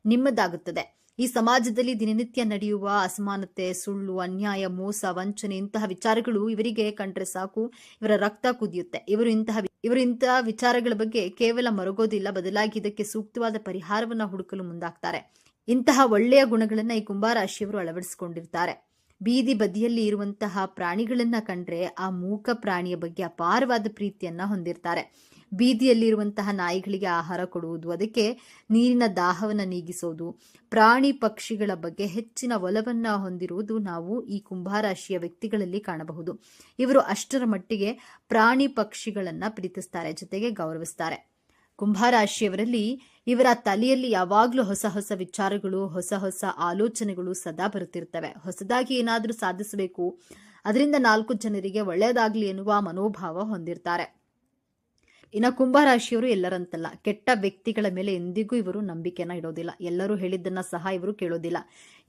ನಿಮ್ಮದಾಗುತ್ತದೆ. ಈ ಸಮಾಜದಲ್ಲಿ ದಿನನಿತ್ಯ ನಡೆಯುವ ಅಸಮಾನತೆ, ಸುಳ್ಳು, ಅನ್ಯಾಯ, ಮೋಸ, ವಂಚನೆ ಇಂತಹ ವಿಚಾರಗಳು ಇವರಿಗೆ ಕಂಡ್ರೆ ಸಾಕು ಇವರ ರಕ್ತ ಕುದಿಯುತ್ತೆ. ಇವರು ಇಂತಹ ವಿಚಾರಗಳ ಬಗ್ಗೆ ಕೇವಲ ಮರಗೋದಿಲ್ಲ, ಬದಲಾಗಿ ಇದಕ್ಕೆ ಸೂಕ್ತವಾದ ಪರಿಹಾರವನ್ನ ಹುಡುಕಲು ಮುಂದಾಗ್ತಾರೆ. ಇಂತಹ ಒಳ್ಳೆಯ ಗುಣಗಳನ್ನ ಈ ಕುಂಭರಾಶಿಯವರು ಅಳವಡಿಸಿಕೊಂಡಿರ್ತಾರೆ. ಬೀದಿ ಬದಿಯಲ್ಲಿ ಇರುವಂತಹ ಪ್ರಾಣಿಗಳನ್ನ ಕಂಡ್ರೆ ಆ ಮೂಕ ಪ್ರಾಣಿಯ ಬಗ್ಗೆ ಅಪಾರವಾದ ಪ್ರೀತಿಯನ್ನ ಹೊಂದಿರ್ತಾರೆ. ಬೀದಿಯಲ್ಲಿರುವಂತಹ ನಾಯಿಗಳಿಗೆ ಆಹಾರ ಕೊಡುವುದು, ಅದಕ್ಕೆ ನೀರಿನ ದಾಹವನ್ನು ನೀಗಿಸೋದು, ಪ್ರಾಣಿ ಪಕ್ಷಿಗಳ ಬಗ್ಗೆ ಹೆಚ್ಚಿನ ಒಲವನ್ನ ಹೊಂದಿರುವುದು ನಾವು ಈ ಕುಂಭರಾಶಿಯ ವ್ಯಕ್ತಿಗಳಲ್ಲಿ ಕಾಣಬಹುದು. ಇವರು ಅಷ್ಟರ ಮಟ್ಟಿಗೆ ಪ್ರಾಣಿ ಪಕ್ಷಿಗಳನ್ನ ಪ್ರೀತಿಸ್ತಾರೆ, ಜೊತೆಗೆ ಗೌರವಿಸ್ತಾರೆ. ಕುಂಭರಾಶಿಯವರಲ್ಲಿ ಇವರ ತಲೆಯಲ್ಲಿ ಯಾವಾಗಲೂ ಹೊಸ ಹೊಸ ವಿಚಾರಗಳು, ಹೊಸ ಹೊಸ ಆಲೋಚನೆಗಳು ಸದಾ ಬರುತ್ತಿರ್ತವೆ. ಹೊಸದಾಗಿ ಏನಾದರೂ ಸಾಧಿಸಬೇಕು, ಅದರಿಂದ 4 ಜನರಿಗೆ ಒಳ್ಳೆಯದಾಗ್ಲಿ ಎನ್ನುವ ಮನೋಭಾವ ಹೊಂದಿರ್ತಾರೆ. ಇನ್ನು ಕುಂಭರಾಶಿಯವರು ಎಲ್ಲರಂತಲ್ಲ, ಕೆಟ್ಟ ವ್ಯಕ್ತಿಗಳ ಮೇಲೆ ಎಂದಿಗೂ ಇವರು ನಂಬಿಕೆನ ಇಡೋದಿಲ್ಲ. ಎಲ್ಲರೂ ಹೇಳಿದ್ದನ್ನ ಸಹ ಇವರು ಕೇಳೋದಿಲ್ಲ.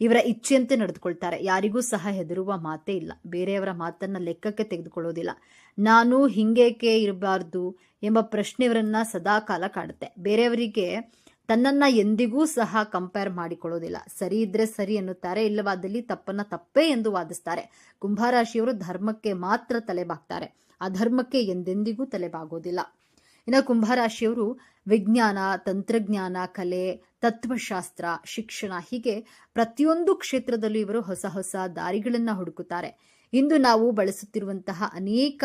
ಇವರ ಇಚ್ಛೆಯಂತೆ ನಡೆದುಕೊಳ್ತಾರೆ. ಯಾರಿಗೂ ಸಹ ಹೆದರುವ ಮಾತೇ ಇಲ್ಲ. ಬೇರೆಯವರ ಮಾತನ್ನ ಲೆಕ್ಕಕ್ಕೆ ತೆಗೆದುಕೊಳ್ಳೋದಿಲ್ಲ. ನಾನು ಹಿಂಗೇಕೆ ಇರಬಾರ್ದು ಎಂಬ ಪ್ರಶ್ನೆ ಇವರನ್ನ ಸದಾ ಕಾಲ ಕಾಡುತ್ತೆ. ಬೇರೆಯವರಿಗೆ ತನ್ನನ್ನ ಎಂದಿಗೂ ಸಹ ಕಂಪೇರ್ ಮಾಡಿಕೊಳ್ಳೋದಿಲ್ಲ. ಸರಿ ಇದ್ರೆ ಸರಿ ಎನ್ನುತ್ತಾರೆ, ಇಲ್ಲವಾದಲ್ಲಿ ತಪ್ಪನ್ನ ತಪ್ಪೇ ಎಂದು ವಾದಿಸ್ತಾರೆ. ಕುಂಭರಾಶಿಯವರು ಧರ್ಮಕ್ಕೆ ಮಾತ್ರ ತಲೆಬಾಗ್ತಾರೆ, ಅಧರ್ಮಕ್ಕೆ ಎಂದೆಂದಿಗೂ ತಲೆಬಾಗೋದಿಲ್ಲ. ಇನ್ನು ಕುಂಭರಾಶಿಯವರು ವಿಜ್ಞಾನ, ತಂತ್ರಜ್ಞಾನ, ಕಲೆ, ತತ್ವಶಾಸ್ತ್ರ, ಶಿಕ್ಷಣ ಹೀಗೆ ಪ್ರತಿಯೊಂದು ಕ್ಷೇತ್ರದಲ್ಲೂ ಇವರು ಹೊಸ ಹೊಸ ದಾರಿಗಳನ್ನ ಹುಡುಕುತ್ತಾರೆ. ಇಂದು ನಾವು ಬಳಸುತ್ತಿರುವಂತಹ ಅನೇಕ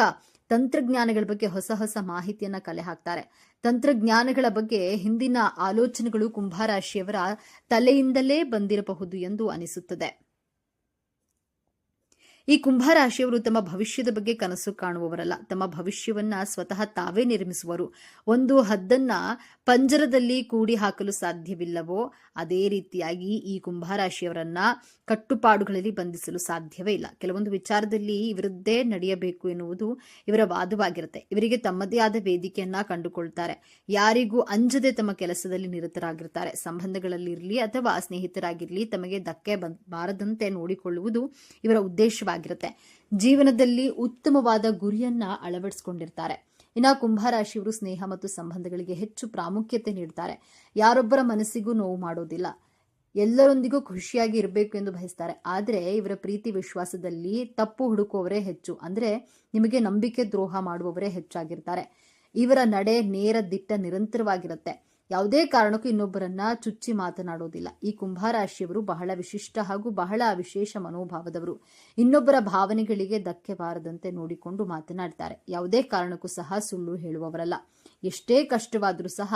ತಂತ್ರಜ್ಞಾನಗಳ ಬಗ್ಗೆ ಹೊಸ ಹೊಸ ಮಾಹಿತಿಯನ್ನ ಕಲೆ ಹಾಕ್ತಾರೆ. ತಂತ್ರಜ್ಞಾನಗಳ ಬಗ್ಗೆ ಹಿಂದಿನ ಆಲೋಚನೆಗಳು ಕುಂಭರಾಶಿಯವರ ತಲೆಯಿಂದಲೇ ಬಂದಿರಬಹುದು ಎಂದು ಅನಿಸುತ್ತದೆ. ಈ ಕುಂಭರಾಶಿಯವರು ತಮ್ಮ ಭವಿಷ್ಯದ ಬಗ್ಗೆ ಕನಸು ಕಾಣುವವರಲ್ಲ, ತಮ್ಮ ಭವಿಷ್ಯವನ್ನ ಸ್ವತಃ ತಾವೇ ನಿರ್ಮಿಸುವರು. ಒಂದು ಹದ್ದನ್ನ ಪಂಜರದಲ್ಲಿ ಕೂಡಿ ಹಾಕಲು ಸಾಧ್ಯವಿಲ್ಲವೋ ಅದೇ ರೀತಿಯಾಗಿ ಈ ಕುಂಭರಾಶಿಯವರನ್ನ ಕಟ್ಟುಪಾಡುಗಳಲ್ಲಿ ಬಂಧಿಸಲು ಸಾಧ್ಯವೇ ಇಲ್ಲ. ಕೆಲವೊಂದು ವಿಚಾರದಲ್ಲಿ ಇವರದ್ದೇ ನಡೆಯಬೇಕು ಎನ್ನುವುದು ಇವರ ವಾದವಾಗಿರುತ್ತೆ. ಇವರಿಗೆ ತಮ್ಮದೇ ಆದ ವೇದಿಕೆಯನ್ನ ಕಂಡುಕೊಳ್ತಾರೆ. ಯಾರಿಗೂ ಅಂಜದೆ ತಮ್ಮ ಕೆಲಸದಲ್ಲಿ ನಿರತರಾಗಿರ್ತಾರೆ. ಸಂಬಂಧಗಳಲ್ಲಿರಲಿ ಅಥವಾ ಸ್ನೇಹಿತರಾಗಿರಲಿ ತಮಗೆ ಧಕ್ಕೆ ಬಾರದಂತೆ ನೋಡಿಕೊಳ್ಳುವುದು ಇವರ ಉದ್ದೇಶವಾಗಿರುತ್ತೆ. ಜೀವನದಲ್ಲಿ ಉತ್ತಮವಾದ ಗುರಿಯನ್ನ ಅಳವಡಿಸಿಕೊಂಡಿರ್ತಾರೆ. ಇನ್ನು ಕುಂಭರಾಶಿಯವರು ಸ್ನೇಹ ಮತ್ತು ಸಂಬಂಧಗಳಿಗೆ ಹೆಚ್ಚು ಪ್ರಾಮುಖ್ಯತೆ ನೀಡ್ತಾರೆ. ಯಾರೊಬ್ಬರ ಮನಸ್ಸಿಗೂ ನೋವು ಮಾಡೋದಿಲ್ಲ. ಎಲ್ಲರೊಂದಿಗೂ ಖುಷಿಯಾಗಿ ಇರಬೇಕು ಎಂದು ಬಯಸ್ತಾರೆ. ಆದರೆ ಇವರ ಪ್ರೀತಿ ವಿಶ್ವಾಸದಲ್ಲಿ ತಪ್ಪು ಹುಡುಕುವವರೇ ಹೆಚ್ಚು. ಅಂದ್ರೆ ನಿಮಗೆ ನಂಬಿಕೆ ದ್ರೋಹ ಮಾಡುವವರೇ ಹೆಚ್ಚಾಗಿರ್ತಾರೆ. ಇವರ ನಡೆ ನೇರ ದಿಟ್ಟ ನಿರಂತರವಾಗಿರುತ್ತೆ. ಯಾವುದೇ ಕಾರಣಕ್ಕೂ ಇನ್ನೊಬ್ಬರನ್ನ ಚುಚ್ಚಿ ಮಾತನಾಡೋದಿಲ್ಲ. ಈ ಕುಂಭರಾಶಿಯವರು ಬಹಳ ವಿಶಿಷ್ಟ ಹಾಗೂ ಬಹಳ ವಿಶೇಷ ಮನೋಭಾವದವರು. ಇನ್ನೊಬ್ಬರ ಭಾವನೆಗಳಿಗೆ ಧಕ್ಕೆ ಬಾರದಂತೆ ನೋಡಿಕೊಂಡು ಮಾತನಾಡ್ತಾರೆ. ಯಾವುದೇ ಕಾರಣಕ್ಕೂ ಸಹ ಸುಳ್ಳು ಹೇಳುವವರಲ್ಲ. ಎಷ್ಟೇ ಕಷ್ಟವಾದರೂ ಸಹ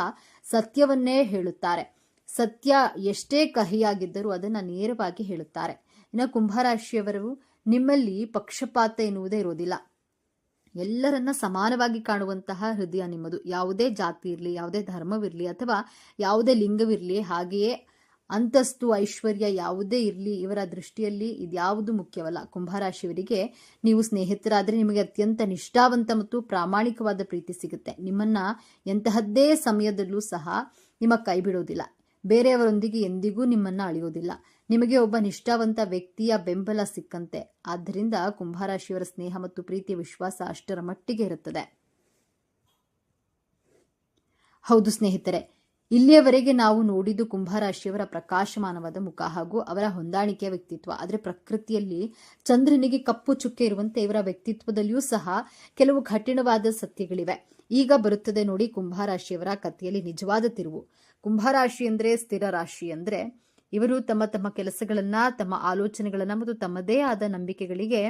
ಸತ್ಯವನ್ನೇ ಹೇಳುತ್ತಾರೆ. ಸತ್ಯ ಎಷ್ಟೇ ಕಹಿಯಾಗಿದ್ದರೂ ಅದನ್ನ ನೇರವಾಗಿ ಹೇಳುತ್ತಾರೆ. ಇನ್ನು ಕುಂಭರಾಶಿಯವರು ನಿಮ್ಮಲ್ಲಿ ಪಕ್ಷಪಾತ ಎನ್ನುವುದೇ ಇರೋದಿಲ್ಲ. ಎಲ್ಲರನ್ನ ಸಮಾನವಾಗಿ ಕಾಣುವಂತಹ ಹೃದಯ ನಿಮ್ಮದು. ಯಾವುದೇ ಜಾತಿ ಇರಲಿ, ಯಾವುದೇ ಧರ್ಮವಿರಲಿ ಅಥವಾ ಯಾವುದೇ ಲಿಂಗವಿರಲಿ, ಹಾಗೆಯೇ ಅಂತಸ್ತು, ಐಶ್ವರ್ಯ ಯಾವುದೇ ಇರಲಿ, ಇವರ ದೃಷ್ಟಿಯಲ್ಲಿ ಇದ್ಯಾವುದು ಮುಖ್ಯವಲ್ಲ. ಕುಂಭರಾಶಿಯವರಿಗೆ ನೀವು ಸ್ನೇಹಿತರಾದರೆ ನಿಮಗೆ ಅತ್ಯಂತ ನಿಷ್ಠಾವಂತ ಮತ್ತು ಪ್ರಾಮಾಣಿಕವಾದ ಪ್ರೀತಿ ಸಿಗುತ್ತೆ. ನಿಮ್ಮನ್ನ ಎಂತಹದ್ದೇ ಸಮಯದಲ್ಲೂ ಸಹ ನಿಮ್ಮ ಕೈ ಬಿಡೋದಿಲ್ಲ. ಬೇರೆಯವರೊಂದಿಗೆ ಎಂದಿಗೂ ನಿಮ್ಮನ್ನ ಅಳಿಯೋದಿಲ್ಲ. ನಿಮಗೆ ಒಬ್ಬ ನಿಷ್ಠಾವಂತ ವ್ಯಕ್ತಿಯ ಬೆಂಬಲ ಸಿಕ್ಕಂತೆ. ಆದ್ದರಿಂದ ಕುಂಭರಾಶಿಯವರ ಸ್ನೇಹ ಮತ್ತು ಪ್ರೀತಿಯ ವಿಶ್ವಾಸ ಅಷ್ಟರ ಮಟ್ಟಿಗೆ ಇರುತ್ತದೆ. ಹೌದು ಸ್ನೇಹಿತರೆ, ಇಲ್ಲಿಯವರೆಗೆ ನಾವು ನೋಡಿದ್ದು ಕುಂಭರಾಶಿಯವರ ಪ್ರಕಾಶಮಾನವಾದ ಮುಖ ಹಾಗೂ ಅವರ ಹೊಂದಾಣಿಕೆಯ ವ್ಯಕ್ತಿತ್ವ. ಆದರೆ ಪ್ರಕೃತಿಯಲ್ಲಿ ಚಂದ್ರನಿಗೆ ಕಪ್ಪು ಚುಕ್ಕೆ ಇರುವಂತೆ ಇವರ ವ್ಯಕ್ತಿತ್ವದಲ್ಲಿಯೂ ಸಹ ಕೆಲವು ಕಠಿಣವಾದ ಸತ್ಯಗಳಿವೆ. ಈಗ ಬರುತ್ತದೆ ನೋಡಿ ಕುಂಭರಾಶಿಯವರ ಕಥೆಯಲ್ಲಿ ನಿಜವಾದ ತಿರುವು. ಕುಂಭರಾಶಿ ಅಂದ್ರೆ ಸ್ಥಿರ ರಾಶಿ. ಅಂದ್ರೆ ಇವರು ತಮ್ಮ ತಮ್ಮ ಕೆಲಸಗಳನ್ನ, ತಮ್ಮ ಆಲೋಚನೆಗಳನ್ನ ಮತ್ತು ತಮ್ಮದೇ ಆದ ನಂಬಿಕೆಗಳಿಗೆ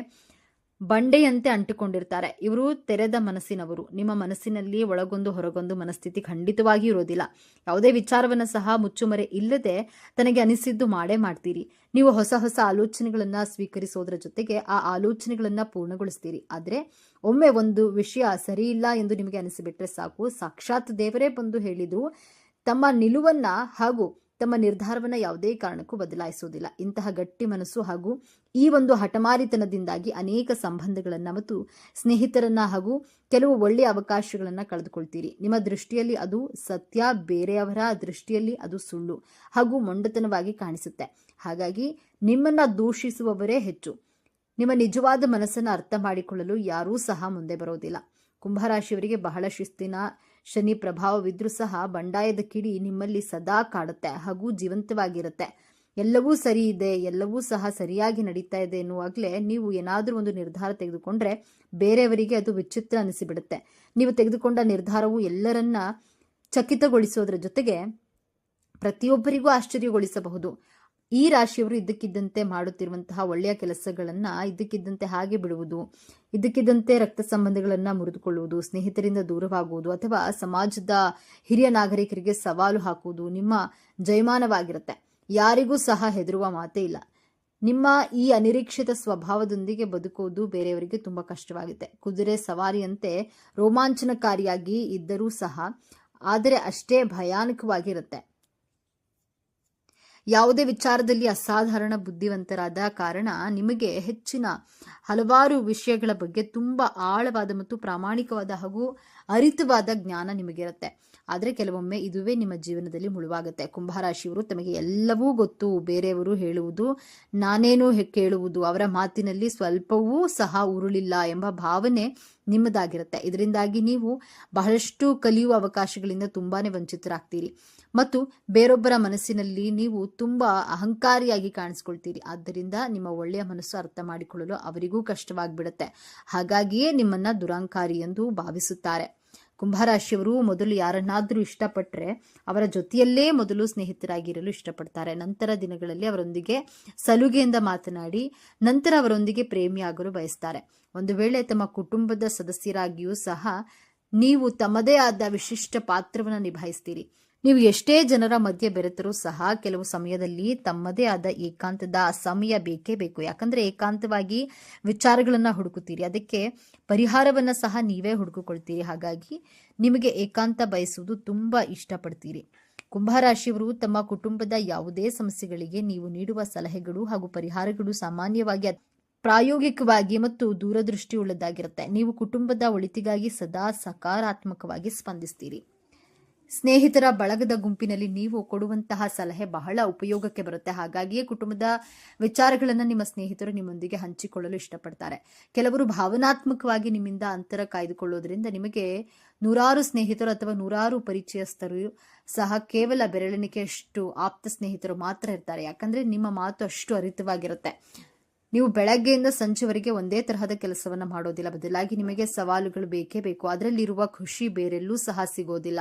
ಬಂಡೆಯಂತೆ ಅಂಟಿಕೊಂಡಿರ್ತಾರೆ. ಇವರು ತೆರೆದ ಮನಸ್ಸಿನವರು. ನಿಮ್ಮ ಮನಸ್ಸಿನಲ್ಲಿ ಒಳಗೊಂದು ಹೊರಗೊಂದು ಮನಸ್ಥಿತಿ ಖಂಡಿತವಾಗಿ ಇರೋದಿಲ್ಲ. ಯಾವುದೇ ವಿಚಾರವನ್ನ ಸಹ ಮುಚ್ಚುಮರೆ ಇಲ್ಲದೆ ತನಗೆ ಅನಿಸಿದ್ದು ಮಾಡೇ ಮಾಡ್ತೀರಿ. ನೀವು ಹೊಸ ಹೊಸ ಆಲೋಚನೆಗಳನ್ನ ಸ್ವೀಕರಿಸೋದ್ರ ಜೊತೆಗೆ ಆ ಆಲೋಚನೆಗಳನ್ನ ಪೂರ್ಣಗೊಳಿಸ್ತೀರಿ. ಆದ್ರೆ ಒಮ್ಮೆ ಒಂದು ವಿಷಯ ಸರಿ ಇಲ್ಲ ಎಂದು ನಿಮಗೆ ಅನಿಸಿಬಿಟ್ರೆ ಸಾಕು, ಸಾಕ್ಷಾತ್ ದೇವರೇ ಬಂದು ಹೇಳಿದ್ರು ತಮ್ಮ ನಿಲುವನ್ನ ಹಾಗೂ ತಮ್ಮ ನಿರ್ಧಾರವನ್ನ ಯಾವುದೇ ಕಾರಣಕ್ಕೂ ಬದಲಾಯಿಸುವುದಿಲ್ಲ. ಇಂತಹ ಗಟ್ಟಿ ಮನಸ್ಸು ಹಾಗೂ ಈ ಒಂದು ಹಠಮಾರಿತನದಿಂದಾಗಿ ಅನೇಕ ಸಂಬಂಧಗಳನ್ನ ಮತ್ತು ಸ್ನೇಹಿತರನ್ನ ಹಾಗೂ ಕೆಲವು ಒಳ್ಳೆಯ ಅವಕಾಶಗಳನ್ನ ಕಳೆದುಕೊಳ್ತೀರಿ. ನಿಮ್ಮ ದೃಷ್ಟಿಯಲ್ಲಿ ಅದು ಸತ್ಯ, ಬೇರೆಯವರ ದೃಷ್ಟಿಯಲ್ಲಿ ಅದು ಸುಳ್ಳು ಹಾಗೂ ಮೊಂಡತನವಾಗಿ ಕಾಣಿಸುತ್ತೆ. ಹಾಗಾಗಿ ನಿಮ್ಮನ್ನ ದೂಷಿಸುವವರೇ ಹೆಚ್ಚು. ನಿಮ್ಮ ನಿಜವಾದ ಮನಸ್ಸನ್ನು ಅರ್ಥ ಮಾಡಿಕೊಳ್ಳಲು ಯಾರೂ ಸಹ ಮುಂದೆ ಬರೋದಿಲ್ಲ. ಕುಂಭರಾಶಿಯವರಿಗೆ ಬಹಳ ಶಿಸ್ತಿನ ಶನಿ ಪ್ರಭಾವವಿದ್ರೂ ಸಹ ಬಂಡಾಯದ ಕಿಡಿ ನಿಮ್ಮಲ್ಲಿ ಸದಾ ಕಾಡುತ್ತೆ ಹಾಗೂ ಜೀವಂತವಾಗಿರುತ್ತೆ. ಎಲ್ಲವೂ ಸರಿ ಇದೆ, ಎಲ್ಲವೂ ಸಹ ಸರಿಯಾಗಿ ನಡೀತಾ ಇದೆ ಎನ್ನುವಾಗಲೇ ನೀವು ಏನಾದರೂ ಒಂದು ನಿರ್ಧಾರ ತೆಗೆದುಕೊಂಡ್ರೆ ಬೇರೆಯವರಿಗೆ ಅದು ವಿಚಿತ್ರ ಅನಿಸಿಬಿಡುತ್ತೆ. ನೀವು ತೆಗೆದುಕೊಂಡ ನಿರ್ಧಾರವು ಎಲ್ಲರನ್ನ ಚಕಿತಗೊಳಿಸೋದ್ರ ಜೊತೆಗೆ ಪ್ರತಿಯೊಬ್ಬರಿಗೂ ಆಶ್ಚರ್ಯಗೊಳಿಸಬಹುದು. ಈ ರಾಶಿಯವರು ಇದ್ದಕ್ಕಿದ್ದಂತೆ ಮಾಡುತ್ತಿರುವಂತಹ ಒಳ್ಳೆಯ ಕೆಲಸಗಳನ್ನ ಇದ್ದಕ್ಕಿದ್ದಂತೆ ಹಾಗೆ ಬಿಡುವುದು, ಇದ್ದಕ್ಕಿದ್ದಂತೆ ರಕ್ತ ಸಂಬಂಧಗಳನ್ನ ಮುರಿದುಕೊಳ್ಳುವುದು, ಸ್ನೇಹಿತರಿಂದ ದೂರವಾಗುವುದು ಅಥವಾ ಸಮಾಜದ ಹಿರಿಯ ನಾಗರಿಕರಿಗೆ ಸವಾಲು ಹಾಕುವುದು ನಿಮ್ಮ ಜಯಮಾನವಾಗಿರುತ್ತೆ. ಯಾರಿಗೂ ಸಹ ಹೆದರುವ ಮಾತೇ ಇಲ್ಲ. ನಿಮ್ಮ ಈ ಅನಿರೀಕ್ಷಿತ ಸ್ವಭಾವದೊಂದಿಗೆ ಬದುಕುವುದು ಬೇರೆಯವರಿಗೆ ತುಂಬಾ ಕಷ್ಟವಾಗುತ್ತೆ. ಕುದುರೆ ಸವಾರಿಯಂತೆ ರೋಮಾಂಚನಕಾರಿಯಾಗಿ ಇದ್ದರೂ ಸಹ ಆದರೆ ಅಷ್ಟೇ ಭಯಾನಕವಾಗಿರುತ್ತೆ. ಯಾವುದೇ ವಿಚಾರದಲ್ಲಿ ಅಸಾಧಾರಣ ಬುದ್ಧಿವಂತರಾದ ಕಾರಣ ನಿಮಗೆ ಹೆಚ್ಚಿನ ಹಲವಾರು ವಿಷಯಗಳ ಬಗ್ಗೆ ತುಂಬಾ ಆಳವಾದ ಮತ್ತು ಪ್ರಾಮಾಣಿಕವಾದ ಹಾಗೂ ಅರಿತವಾದ ಜ್ಞಾನ ನಿಮಗಿರುತ್ತೆ. ಆದರೆ ಕೆಲವೊಮ್ಮೆ ಇದುವೇ ನಿಮ್ಮ ಜೀವನದಲ್ಲಿ ಮುಳುವಾಗುತ್ತೆ. ಕುಂಭರಾಶಿಯವರು ತಮಗೆ ಎಲ್ಲವೂ ಗೊತ್ತು, ಬೇರೆಯವರು ಹೇಳುವುದು ನಾನೇನು ಕೇಳುವುದು, ಅವರ ಮಾತಿನಲ್ಲಿ ಸ್ವಲ್ಪವೂ ಸಹ ಉರುಳಿಲ್ಲ ಎಂಬ ಭಾವನೆ ನಿಮ್ಮದಾಗಿರುತ್ತೆ. ಇದರಿಂದಾಗಿ ನೀವು ಬಹಳಷ್ಟು ಕಲಿಯುವ ಅವಕಾಶಗಳಿಂದ ತುಂಬಾನೇ ವಂಚಿತರಾಗ್ತೀರಿ ಮತ್ತು ಬೇರೊಬ್ಬರ ಮನಸ್ಸಿನಲ್ಲಿ ನೀವು ತುಂಬಾ ಅಹಂಕಾರಿಯಾಗಿ ಕಾಣಿಸ್ಕೊಳ್ತೀರಿ. ಆದ್ದರಿಂದ ನಿಮ್ಮ ಒಳ್ಳೆಯ ಮನಸ್ಸು ಅರ್ಥ ಮಾಡಿಕೊಳ್ಳಲು ಅವರಿಗೂ ಕಷ್ಟವಾಗಿಬಿಡುತ್ತೆ. ಹಾಗಾಗಿಯೇ ನಿಮ್ಮನ್ನ ದುರಹಂಕಾರಿ ಎಂದು ಭಾವಿಸುತ್ತಾರೆ. ಕುಂಭರಾಶಿಯವರು ಮೊದಲು ಯಾರನ್ನಾದರೂ ಇಷ್ಟಪಟ್ಟರೆ ಅವರ ಜೊತೆಯಲ್ಲೇ ಮೊದಲು ಸ್ನೇಹಿತರಾಗಿರಲು ಇಷ್ಟಪಡ್ತಾರೆ. ನಂತರ ದಿನಗಳಲ್ಲಿ ಅವರೊಂದಿಗೆ ಸಲುಗೆಯಿಂದ ಮಾತನಾಡಿ ನಂತರ ಅವರೊಂದಿಗೆ ಪ್ರೇಮಿಯಾಗಲು ಬಯಸ್ತಾರೆ. ಒಂದು ವೇಳೆ ತಮ್ಮ ಕುಟುಂಬದ ಸದಸ್ಯರಾಗಿಯೂ ಸಹ ನೀವು ತಮ್ಮದೇ ಆದ ವಿಶಿಷ್ಟ ಪಾತ್ರವನ್ನು ನಿಭಾಯಿಸ್ತೀರಿ. ನೀವು ಎಷ್ಟೇ ಜನರ ಮಧ್ಯೆ ಬೆರೆತರೂ ಸಹ ಕೆಲವು ಸಮಯದಲ್ಲಿ ತಮ್ಮದೇ ಆದ ಏಕಾಂತದ ಸಮಯ ಬೇಕೇ ಬೇಕು. ಯಾಕಂದ್ರೆ ಏಕಾಂತವಾಗಿ ವಿಚಾರಗಳನ್ನ ಹುಡುಕುತ್ತೀರಿ, ಅದಕ್ಕೆ ಪರಿಹಾರವನ್ನ ಸಹ ನೀವೇ ಹುಡುಕಿಕೊಳ್ತೀರಿ. ಹಾಗಾಗಿ ನಿಮಗೆ ಏಕಾಂತ ಬಯಸುವುದು ತುಂಬಾ ಇಷ್ಟಪಡ್ತೀರಿ. ಕುಂಭರಾಶಿಯವರು ತಮ್ಮ ಕುಟುಂಬದ ಯಾವುದೇ ಸಮಸ್ಯೆಗಳಿಗೆ ನೀವು ನೀಡುವ ಸಲಹೆಗಳು ಹಾಗೂ ಪರಿಹಾರಗಳು ಸಾಮಾನ್ಯವಾಗಿ ಪ್ರಾಯೋಗಿಕವಾಗಿ ಮತ್ತು ದೂರದೃಷ್ಟಿಯುಳ್ಳದಾಗಿರುತ್ತೆ. ನೀವು ಕುಟುಂಬದ ಒಳಿತಿಗಾಗಿ ಸದಾ ಸಕಾರಾತ್ಮಕವಾಗಿ ಸ್ಪಂದಿಸ್ತೀರಿ. ಸ್ನೇಹಿತರ ಬಳಗದ ಗುಂಪಿನಲ್ಲಿ ನೀವು ಕೊಡುವಂತಹ ಸಲಹೆ ಬಹಳ ಉಪಯೋಗಕ್ಕೆ ಬರುತ್ತೆ. ಹಾಗಾಗಿಯೇ ಕುಟುಂಬದ ವಿಚಾರಗಳನ್ನು ನಿಮ್ಮ ಸ್ನೇಹಿತರು ನಿಮ್ಮೊಂದಿಗೆ ಹಂಚಿಕೊಳ್ಳಲು ಇಷ್ಟಪಡ್ತಾರೆ. ಕೆಲವರು ಭಾವನಾತ್ಮಕವಾಗಿ ನಿಮ್ಮಿಂದ ಅಂತರ ಕಾಯ್ದುಕೊಳ್ಳೋದ್ರಿಂದ ನಿಮಗೆ ನೂರಾರು ಸ್ನೇಹಿತರು ಅಥವಾ ನೂರಾರು ಪರಿಚಯಸ್ಥರು ಸಹ ಕೇವಲ ಬೆರಳೆಣಿಕೆಯಷ್ಟು ಆಪ್ತ ಸ್ನೇಹಿತರು ಮಾತ್ರ ಇರ್ತಾರೆ. ಯಾಕಂದ್ರೆ ನಿಮ್ಮ ಮಾತು ಅಷ್ಟು ಹರಿತವಾಗಿರುತ್ತೆ. ನೀವು ಬೆಳಗ್ಗೆಯಿಂದ ಸಂಜೆವರೆಗೆ ಒಂದೇ ತರಹದ ಕೆಲಸವನ್ನ ಮಾಡೋದಿಲ್ಲ, ಬದಲಾಗಿ ನಿಮಗೆ ಸವಾಲುಗಳು ಬೇಕೇ ಬೇಕು. ಅದರಲ್ಲಿರುವ ಖುಷಿ ಬೇರೆಲ್ಲೂ ಸಹ ಸಿಗೋದಿಲ್ಲ.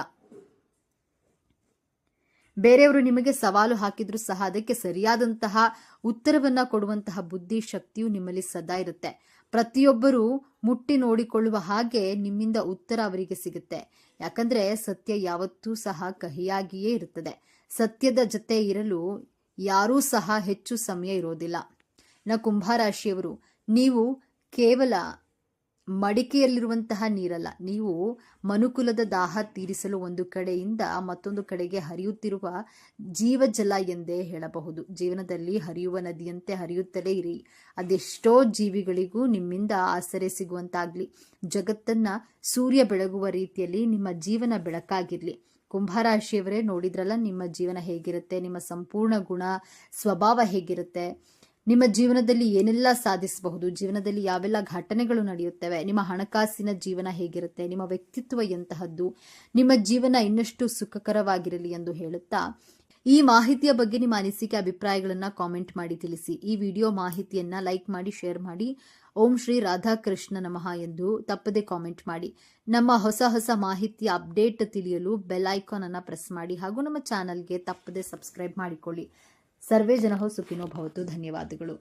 ಬೇರೆಯವರು ನಿಮಗೆ ಸವಾಲು ಹಾಕಿದ್ರೂ ಸಹ ಅದಕ್ಕೆ ಸರಿಯಾದಂತಹ ಉತ್ತರವನ್ನ ಕೊಡುವಂತಹ ಬುದ್ಧಿ ಶಕ್ತಿಯು ನಿಮ್ಮಲ್ಲಿ ಸದಾ ಇರುತ್ತೆ. ಪ್ರತಿಯೊಬ್ಬರು ಮುಟ್ಟಿ ನೋಡಿಕೊಳ್ಳುವ ಹಾಗೆ ನಿಮ್ಮಿಂದ ಉತ್ತರ ಅವರಿಗೆ ಸಿಗುತ್ತೆ. ಯಾಕಂದ್ರೆ ಸತ್ಯ ಯಾವತ್ತೂ ಸಹ ಕಹಿಯಾಗಿಯೇ ಇರುತ್ತದೆ. ಸತ್ಯದ ಜೊತೆ ಇರಲು ಯಾರೂ ಸಹ ಹೆಚ್ಚು ಸಮಯ ಇರೋದಿಲ್ಲ. ಕುಂಭರಾಶಿಯವರು ನೀವು ಕೇವಲ ಮಡಿಕೆಯಲ್ಲಿರುವಂತಹ ನೀರಲ್ಲ, ನೀವು ಮನುಕುಲದ ದಾಹ ತೀರಿಸಲು ಒಂದು ಕಡೆಯಿಂದ ಮತ್ತೊಂದು ಕಡೆಗೆ ಹರಿಯುತ್ತಿರುವ ಜೀವಜಲ ಎಂದೇ ಹೇಳಬಹುದು. ಜೀವನದಲ್ಲಿ ಹರಿಯುವ ನದಿಯಂತೆ ಹರಿಯುತ್ತಲೇ ಇರಿ. ಅದೆಷ್ಟೋ ಜೀವಿಗಳಿಗೂ ನಿಮ್ಮಿಂದ ಆಸರೆ ಸಿಗುವಂತಾಗ್ಲಿ. ಜಗತ್ತನ್ನ ಸೂರ್ಯ ಬೆಳಗುವ ರೀತಿಯಲ್ಲಿ ನಿಮ್ಮ ಜೀವನ ಬೆಳಕಾಗಿರ್ಲಿ. ಕುಂಭರಾಶಿಯವರೇ, ನೋಡಿದ್ರಲ್ಲ ನಿಮ್ಮ ಜೀವನ ಹೇಗಿರುತ್ತೆ, ನಿಮ್ಮ ಸಂಪೂರ್ಣ ಗುಣ ಸ್ವಭಾವ ಹೇಗಿರುತ್ತೆ, ನಿಮ್ಮ ಜೀವನದಲ್ಲಿ ಏನೆಲ್ಲ ಸಾಧಿಸಬಹುದು, ಜೀವನದಲ್ಲಿ ಯಾವೆಲ್ಲ ಘಟನೆಗಳು ನಡೆಯುತ್ತವೆ, ನಿಮ್ಮ ಹಣಕಾಸಿನ ಜೀವನ ಹೇಗಿರುತ್ತೆ, ನಿಮ್ಮ ವ್ಯಕ್ತಿತ್ವ ಎಂತಹದ್ದು, ನಿಮ್ಮ ಜೀವನ ಇನ್ನಷ್ಟು ಸುಖಕರವಾಗಿರಲಿ ಎಂದು ಹೇಳುತ್ತಾ ಈ ಮಾಹಿತಿಯ ಬಗ್ಗೆ ನಿಮ್ಮ ಅನಿಸಿಕೆ ಅಭಿಪ್ರಾಯಗಳನ್ನ ಕಾಮೆಂಟ್ ಮಾಡಿ ತಿಳಿಸಿ. ಈ ವಿಡಿಯೋ ಮಾಹಿತಿಯನ್ನ ಲೈಕ್ ಮಾಡಿ, ಶೇರ್ ಮಾಡಿ. ಓಂ ಶ್ರೀ ರಾಧಾಕೃಷ್ಣ ನಮಃ ಎಂದು ತಪ್ಪದೆ ಕಾಮೆಂಟ್ ಮಾಡಿ. ನಮ್ಮ ಹೊಸ ಹೊಸ ಮಾಹಿತಿಯ ಅಪ್ಡೇಟ್ ತಿಳಿಯಲು ಬೆಲ್ ಐಕಾನ್ ಅನ್ನ ಪ್ರೆಸ್ ಮಾಡಿ ಹಾಗೂ ನಮ್ಮ ಚಾನಲ್ಗೆ ತಪ್ಪದೆ ಸಬ್ಸ್ಕ್ರೈಬ್ ಮಾಡಿಕೊಳ್ಳಿ. ಸರ್ವೇ ಜನಃ ಸುಖಿನೋ ಭವತು. ಧನ್ಯವಾದಗಳು.